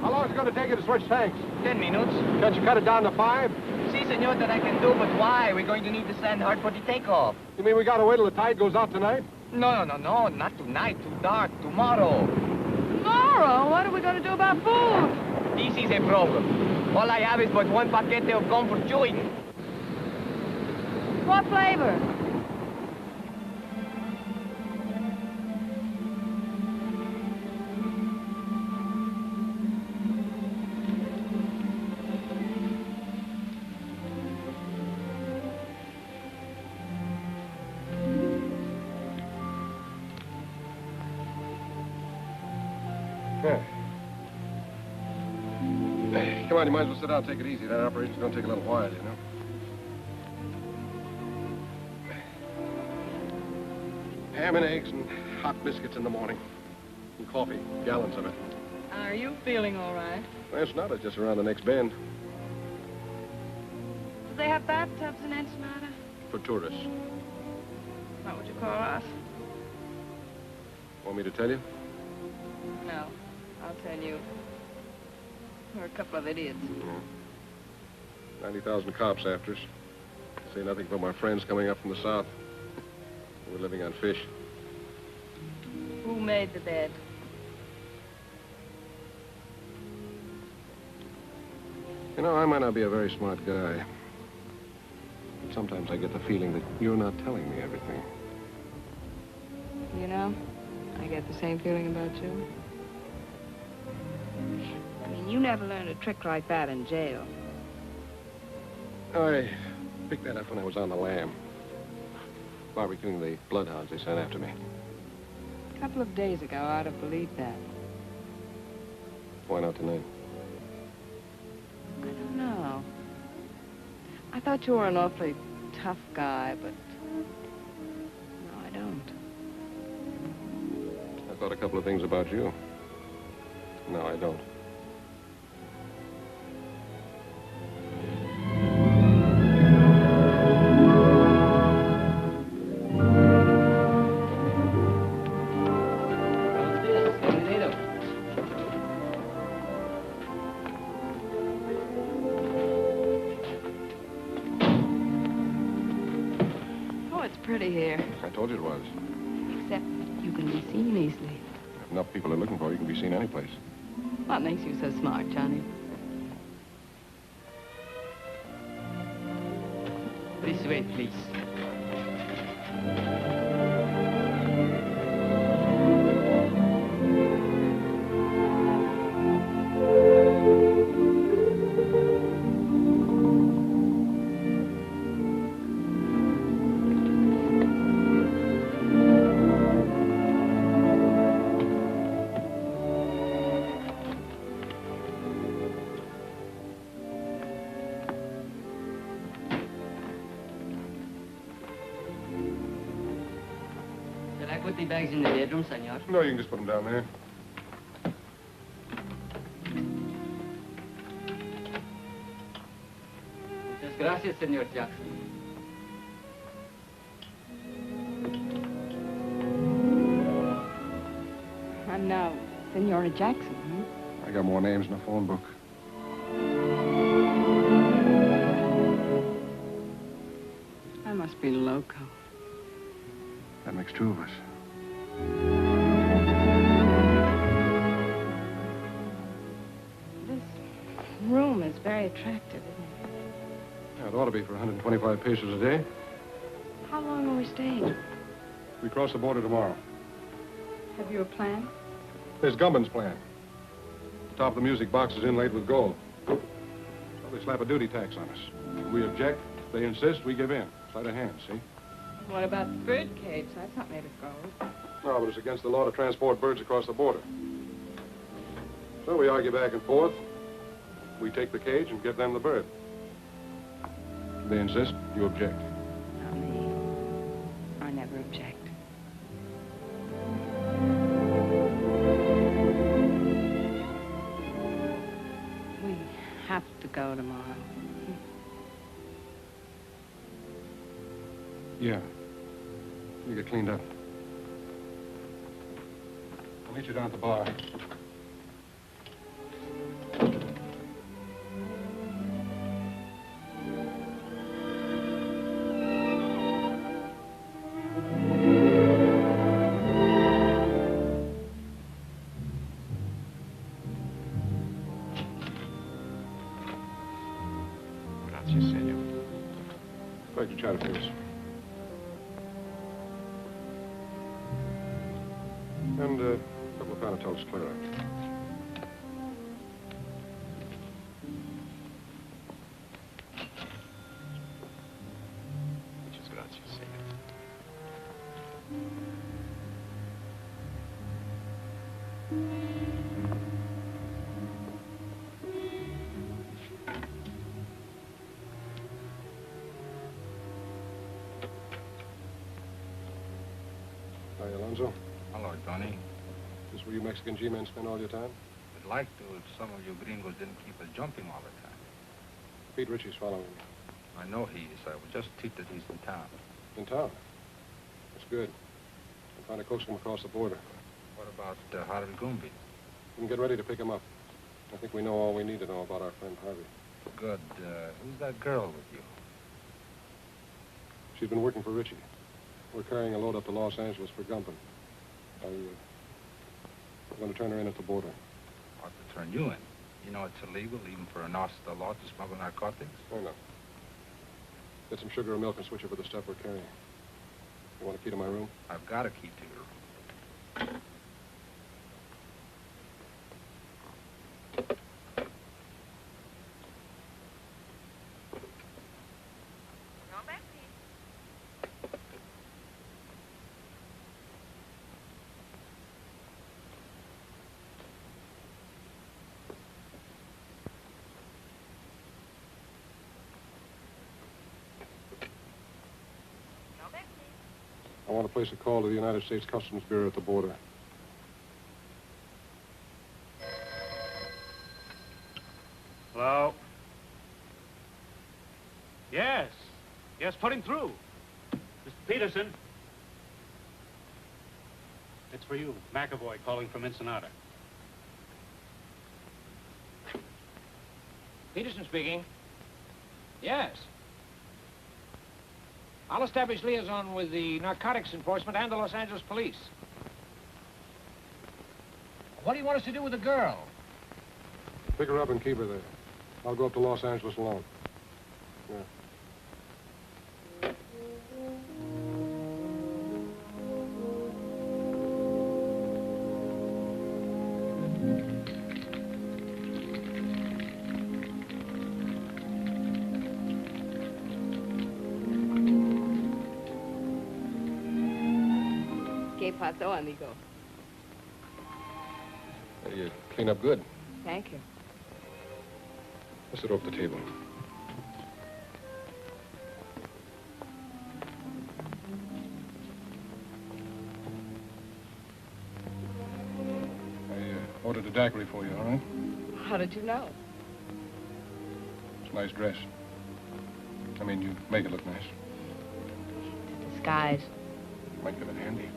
How long is it going to take you to switch tanks? 10 minutes. Can't you cut it down to 5? Si, senor, that I can do, but why? We're going to need the sand hard for the takeoff. You mean we got to wait till the tide goes out tonight? No, not tonight. Too dark. Tomorrow. Tomorrow? What are we going to do about food? This is a problem. All I have is but one paquete of gum for chewing. What flavor? Come on, you might as well sit down and take it easy. That operation's going to take a little while, you know. Ham and eggs and hot biscuits in the morning. And coffee, gallons of it. Are you feeling all right? Well, it's not. It's just around the next bend. Do they have bathtubs in Ensenada? For tourists. What would you call us? Want me to tell you? No, I'll tell you. We're a couple of idiots. 90,000 cops after us. Say nothing but my friends coming up from the south. We're living on fish. Who made the bed? You know, I might not be a very smart guy. But sometimes I get the feeling that you're not telling me everything. You know, I get the same feeling about you. I mean, you never learned a trick like that in jail. I picked that up when I was on the lam. Barbecuing the bloodhounds they sent after me. A couple of days ago, I'd have believed that. Why not tonight? I don't know. I thought you were an awfully tough guy, but... no, I don't. I thought a couple of things about you. No, I don't. Pretty here. I told you it was. Except you can be seen easily. If enough people are looking for you, can be seen any place. What makes you so smart, Johnny? This way, please. Put the bags in the bedroom, senor. No, you can just put them down there. Muchas gracias, senor Jackson. I'm now Senora Jackson, I got more names in the phone book. I must be loco. That makes two of us. This room is very attractive, isn't it? Yeah, it ought to be for 125 pesos a day. How long are we staying? We cross the border tomorrow. Have you a plan? There's Gumman's plan. The top of the music box is inlaid with gold. So they slap a duty tax on us. If we object, they insist, we give in. Sleight of hand, see? What about the bird cage? That's not made of gold. No, but it's against the law to transport birds across the border. So we argue back and forth. We take the cage and give them the bird. They insist, you object. Not me. I never object. We have to go tomorrow. Yeah. You get cleaned up. I'll meet you down at the bar. Inspector Chatterface. And a couple of Panatones, Clara. Muchas gracias, señor. Hi, Alonzo. Hello, Tony. Is this where you Mexican G-men spend all your time? I'd like to if some of you gringos didn't keep us jumping all the time. Pete Ritchie's following me. I know he is. I was just teased that he's in town. In town? That's good. I'm trying to coax him across the border. What about Harold Gumby? We can get ready to pick him up. I think we know all we need to know about our friend Harvey. Good. Who's that girl with you? She's been working for Ritchie. We're carrying a load up to Los Angeles for Gumpin. I'm going to turn her in at the border. Ought to turn you in. You know it's illegal, even for an officer of the law, to smuggle narcotics? I know. Get some sugar and milk and switch over the stuff we're carrying. You want a key to my room? I've got a key to your room. I want to place a call to the United States Customs Bureau at the border. Hello? Yes. Yes, put him through. Mr. Peterson. It's for you, McAvoy, calling from Ensenada. Peterson speaking. Yes. I'll establish liaison with the narcotics enforcement and the Los Angeles police. What do you want us to do with the girl? Pick her up and keep her there. I'll go up to Los Angeles alone. Yeah. ¿Qué pasó, amigo? Hey, you clean up good. Thank you. Let's sit off the table. I ordered a daiquiri for you, all right? How did you know? It's a nice dress. I mean, you make it look nice. Disguise. Might come in handy.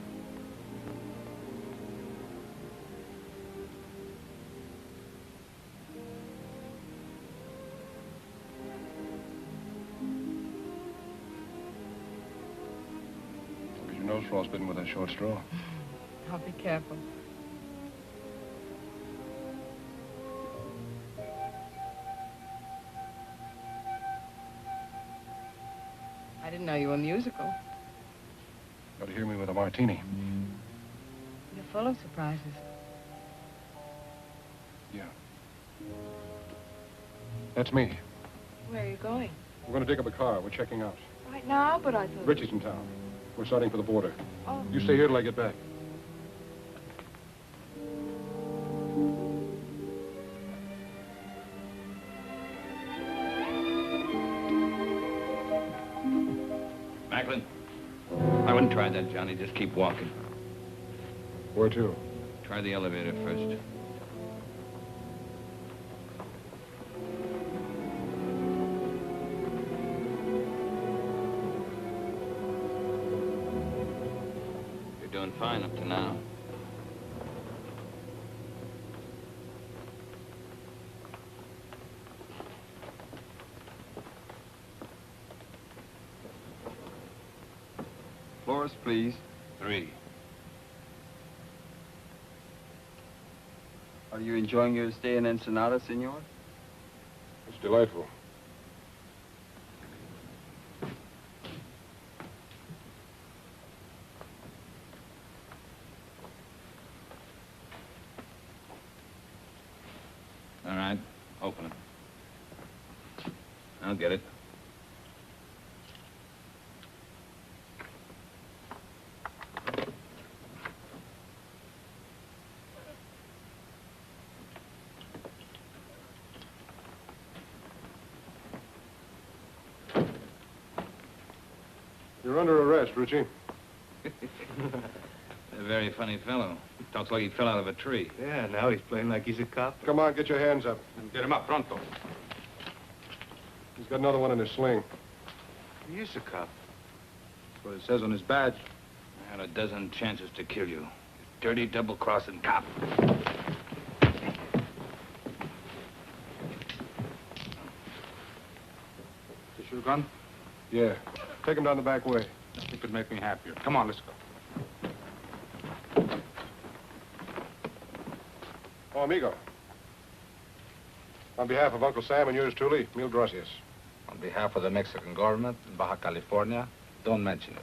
Look at your nose frostbitten with that short straw. I'll be careful. I didn't know you were musical. Got to hear me with a martini. You're full of surprises. Yeah. That's me. Where are you going? We're going to dig up a car. We're checking out. Right now, but I thought... Ritchie's in town. We're starting for the border. Oh. You stay here till I get back. Macklin, I wouldn't try that, Johnny. Just keep walking. Where to? Try the elevator first. You're doing fine up to now. Floors, please. 3. Are you enjoying your stay in Ensenada, senor? It's delightful. All right, open it. I'll get it. You're under arrest, Richie. A very funny fellow. Talks like he fell out of a tree. Yeah, now he's playing like he's a cop. Come on, get your hands up. Get him up, pronto. He's got another one in his sling. He is a cop. That's what it says on his badge. I had a dozen chances to kill you. You dirty, double-crossing cop. Is your gun? Yeah. Take him down the back way. It could make me happier. Come on, let's go. Oh, amigo. On behalf of Uncle Sam and yours truly, mil gracias. On behalf of the Mexican government in Baja California, don't mention it.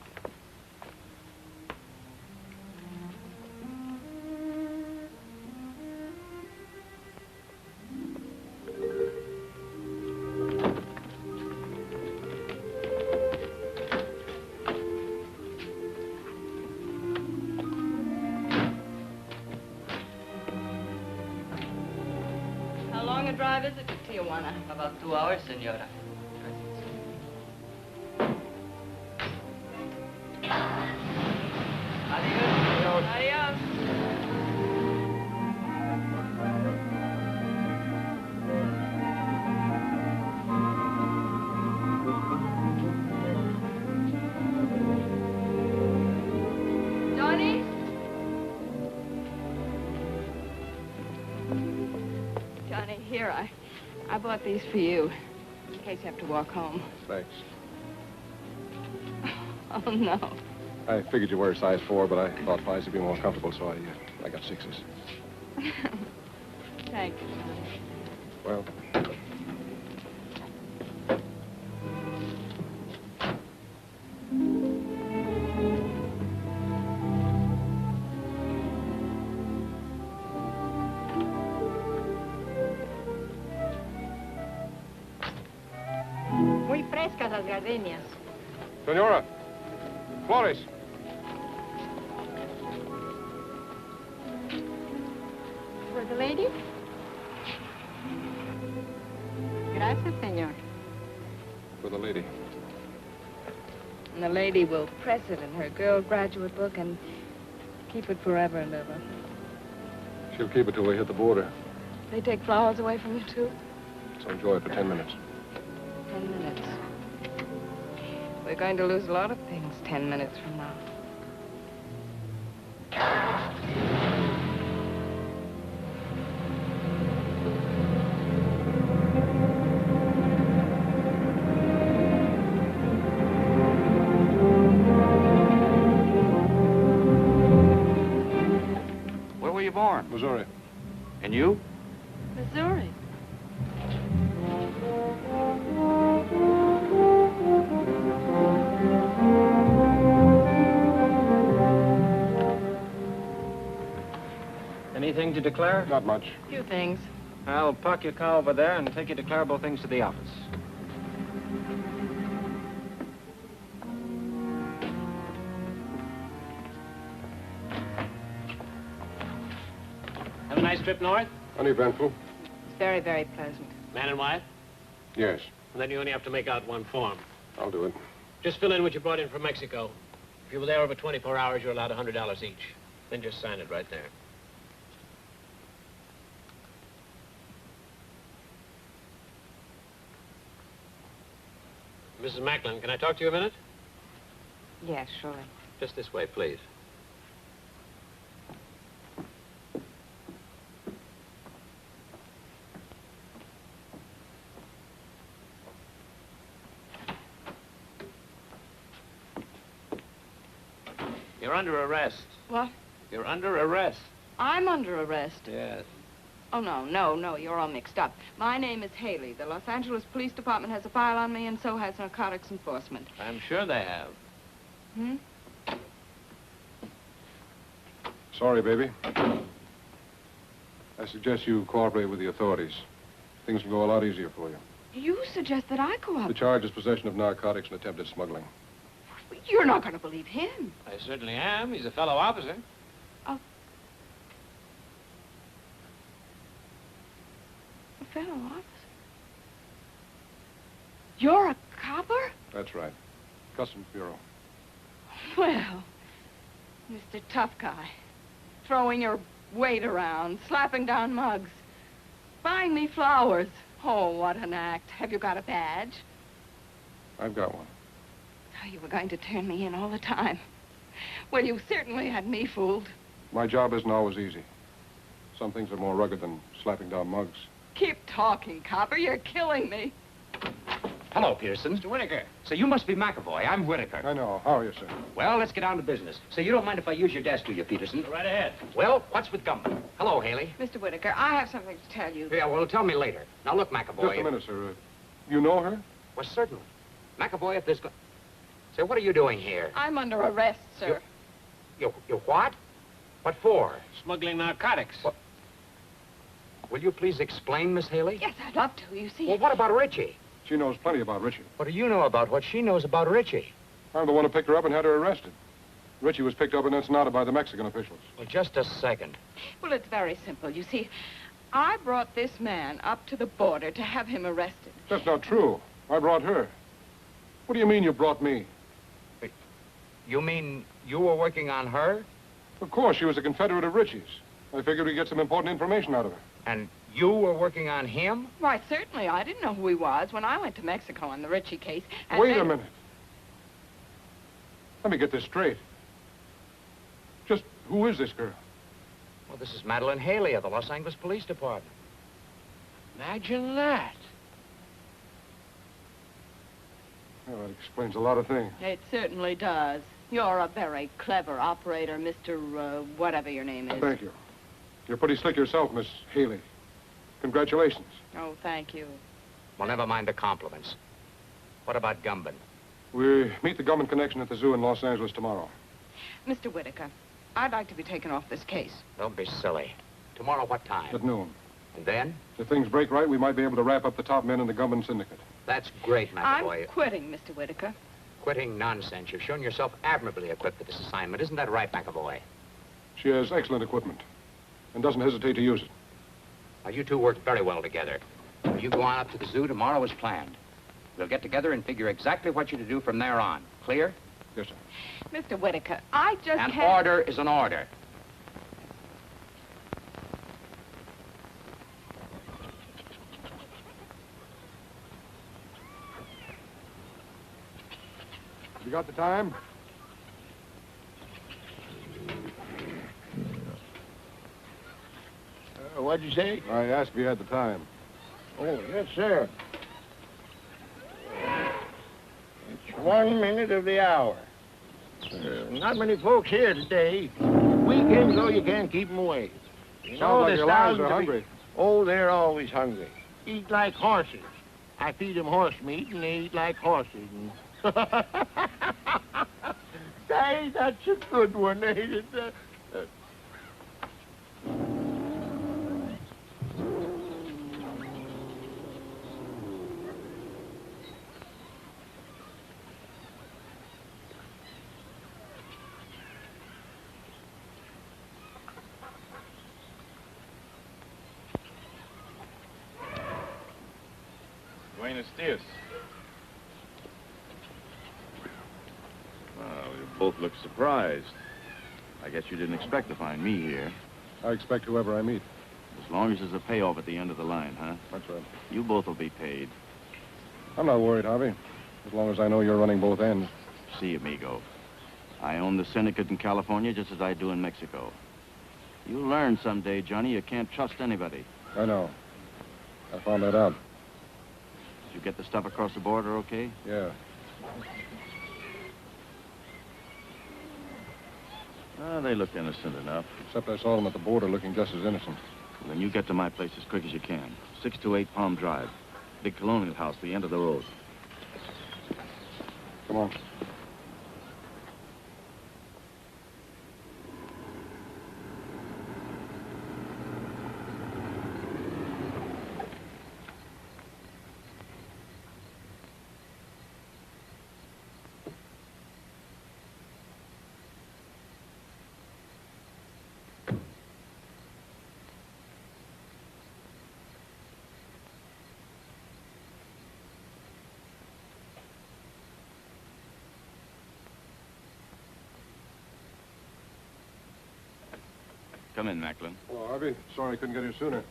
How long a drive is it to Tijuana? About 2 hours, senora. Adios. Adios. Johnny? Johnny, here, I bought these for you, in case you have to walk home. Thanks. Oh, no. I figured you were a size 4, but I thought 5s would be more comfortable, so I got 6s. Thank you, Johnny. Well, Muy frescas las gardenias. Senora, Flores. For the lady? Gracias, señor. For the lady. And the lady will press it in her girl graduate book and keep it forever and ever. She'll keep it till we hit the border. They take flowers away from you, too? So enjoy it for 10 minutes. 10 minutes. We're going to lose a lot of things 10 minutes from now. Where were you born? Missouri. And you? Missouri. Anything to declare? Not much. Few things. I'll park your car over there and take your declarable things to the office. Have a nice trip north? Uneventful. It's very, very pleasant. Man and wife? Yes. And then you only have to make out one form. I'll do it. Just fill in what you brought in from Mexico. If you were there over 24 hours, you're allowed $100 each. Then just sign it right there. Mrs. Macklin, can I talk to you a minute? Yes, surely. Just this way, please. You're under arrest. What? You're under arrest. I'm under arrest. Yes. Oh, no, you're all mixed up. My name is Haley. The Los Angeles Police Department has a file on me, and so has narcotics enforcement. I'm sure they have. Hmm? Sorry, baby. I suggest you cooperate with the authorities. things will go a lot easier for you. You suggest that I The cooperate. charge is possession of narcotics and attempted smuggling. You're not going to believe him. I certainly am. He's a fellow officer. A fellow officer? You're a copper? That's right. Customs Bureau. Well, Mr. Tough Guy, throwing your weight around, slapping down mugs, buying me flowers. Oh, what an act. Have you got a badge? I've got one. Oh, you were going to turn me in all the time. Well, you certainly had me fooled. My job isn't always easy. Some things are more rugged than slapping down mugs. Keep talking, copper. You're killing me. Hello, Pearson. Mr. Whitaker. So you must be McAvoy. I'm Whitaker. I know. How are you, sir? Well, let's get down to business. So you don't mind if I use your desk, do you, Peterson? Go right ahead. Well, what's with Gumman? Hello, Haley. Mr. Whitaker, I have something to tell you. Yeah, well, tell me later. Now, look, McAvoy. Just a minute, sir. You know her? Well, certainly. McAvoy, if there's... Say, what are you doing here? I'm under arrest, sir. You what? What for? Smuggling narcotics. What? Will you please explain, Miss Haley? Yes, I'd love to, you see. Well, what about Richie? She knows plenty about Richie. What do you know about what she knows about Richie? I'm the one who picked her up and had her arrested. Richie was picked up in Ensenada by the Mexican officials. Well, just a second. Well, it's very simple. You see, I brought this man up to the border to have him arrested. That's not true. I brought her. What do you mean you brought me? You mean you were working on her? Of course, she was a Confederate of Richie's. I figured we'd get some important information out of her. And you were working on him? Why, certainly. I didn't know who he was when I went to Mexico on the Richie case. And Wait then... a minute. Let me get this straight. Just who is this girl? Well, this is Madeline Haley of the Los Angeles Police Department. Imagine that. Well, that explains a lot of things. It certainly does. You're a very clever operator, Mr. Whatever your name is. Thank you. You're pretty slick yourself, Miss Haley. Congratulations. Oh, thank you. Well, never mind the compliments. What about Gumban? We meet the Gumman connection at the zoo in Los Angeles tomorrow. Mr. Whitaker, I'd like to be taken off this case. Don't be silly. Tomorrow, what time? At noon. And then? If things break right, we might be able to wrap up the top men in the Gumman syndicate. That's great, McAvoy. I'm quitting, Mr. Whitaker. Quitting nonsense. You've shown yourself admirably equipped for this assignment. Isn't that right, McAvoy? She has excellent equipment and doesn't hesitate to use it. Now, you two work very well together. You go on up to the zoo tomorrow as planned. We'll get together and figure exactly what you're to do from there on. Clear? Yes, sir. Mr. Whitaker, I just An can't... order is an order. You got the time? What'd you say? I asked if you had the time. Oh, yes, sir. It's 1 minute of the hour. Not many folks here today. Weekends, though, you can't keep them away. You Sounds like there's your lions thousands are of hungry. Oh, they're always hungry. Eat like horses. I feed them horse meat, and they eat like horses. And... Say, that's a good one, ain't it? Buenos dias. Well, you both look surprised. I guess you didn't expect to find me here. I expect whoever I meet. As long as there's a payoff at the end of the line, huh? That's right. You both will be paid. I'm not worried, Harvey. As long as I know you're running both ends. See, amigo. I own the syndicate in California just as I do in Mexico. You'll learn someday, Johnny, you can't trust anybody. I know. I found that out. Did you get the stuff across the border okay? Yeah. They looked innocent enough. Except I saw them at the border looking just as innocent. Well, then you get to my place as quick as you can. 628 Palm Drive. Big colonial house, the end of the road. Come on. Come in, Macklin. Oh, Harvey, sorry I couldn't get here sooner.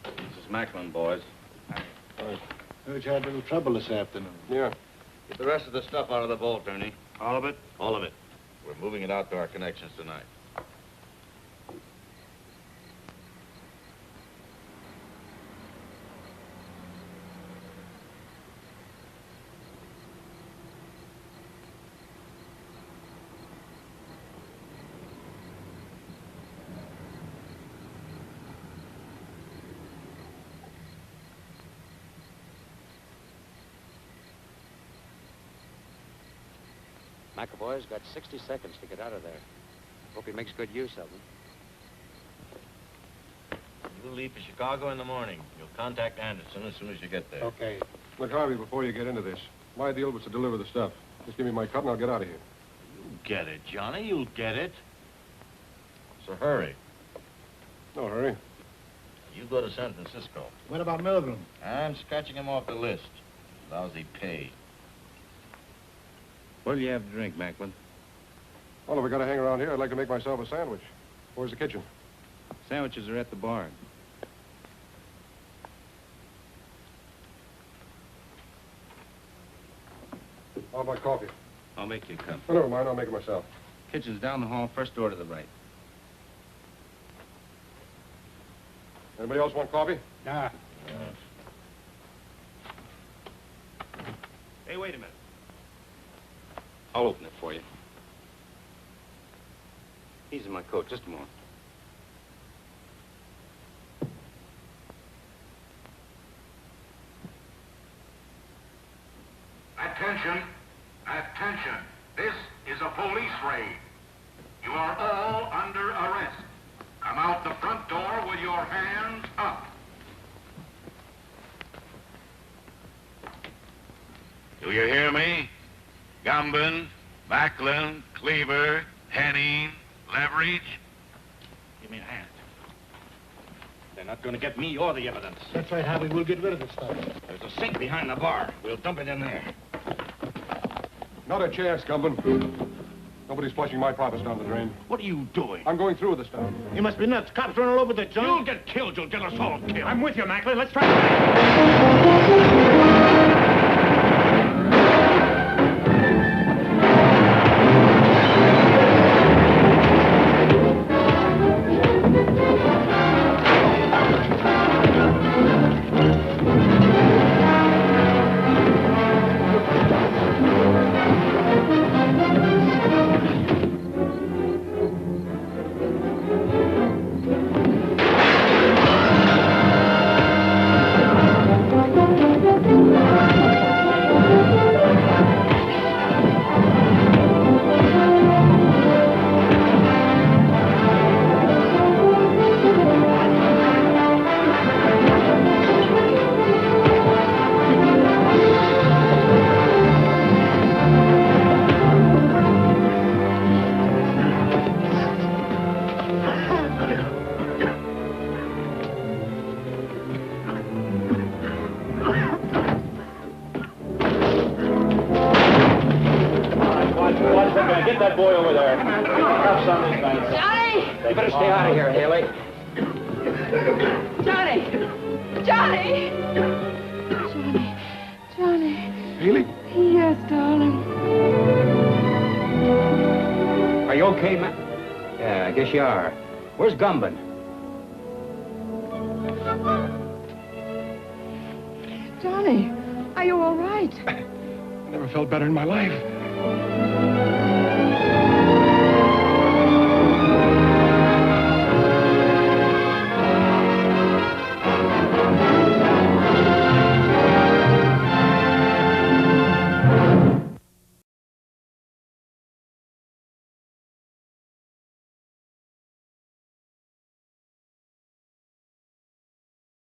This is Macklin, boys. Heard you had a little trouble this afternoon. Yeah. Get the rest of the stuff out of the vault, Ernie. All of it? All of it. We're moving it out to our connections tonight. McAvoy's got 60 seconds to get out of there. Hope he makes good use of them. You'll leave for Chicago in the morning. You'll contact Anderson as soon as you get there. Okay. Look, Harvey, before you get into this, my deal was to deliver the stuff. Just give me my cut and I'll get out of here. You'll get it, Johnny. You'll get it. So hurry. No hurry. You go to San Francisco. What about Milgram? I'm scratching him off the list. Lousy pay. What'll you have to drink, Macklin? Well, if we gotta hang around here, I'd like to make myself a sandwich. Where's the kitchen? Sandwiches are at the bar. How about coffee? I'll make you a cup. Oh, never mind, I'll make it myself. Kitchen's down the hall, first door to the right. Anybody else want coffee? Nah. Hey, wait a minute. I'll open it for you. He's in my coat, just a moment. Attention, attention. This is a police raid. You are all under arrest. Come out the front door with your hands up. Do you hear me? Gumbin, Macklin, Cleaver, Henning, Leverage. Give me a hand. They're not going to get me or the evidence. That's right, Harvey. We'll get rid of the stuff. There's a sink behind the bar. We'll dump it in there. Not a chance, Gumbin. Nobody's flushing my profits down the drain. What are you doing? I'm going through with the stuff. You must be nuts. Cops running all over the junk. You'll get killed. You'll get us all killed. I'm with you, Macklin. Let's try. Get that boy over there. Cuffs on these guys. Johnny! You better stay out of here, Haley. Johnny! Johnny! Johnny! Haley? Yes, darling. Are you okay, Matt? Yeah, I guess you are. Where's Gumbin? Johnny, are you all right? Never felt better in my life.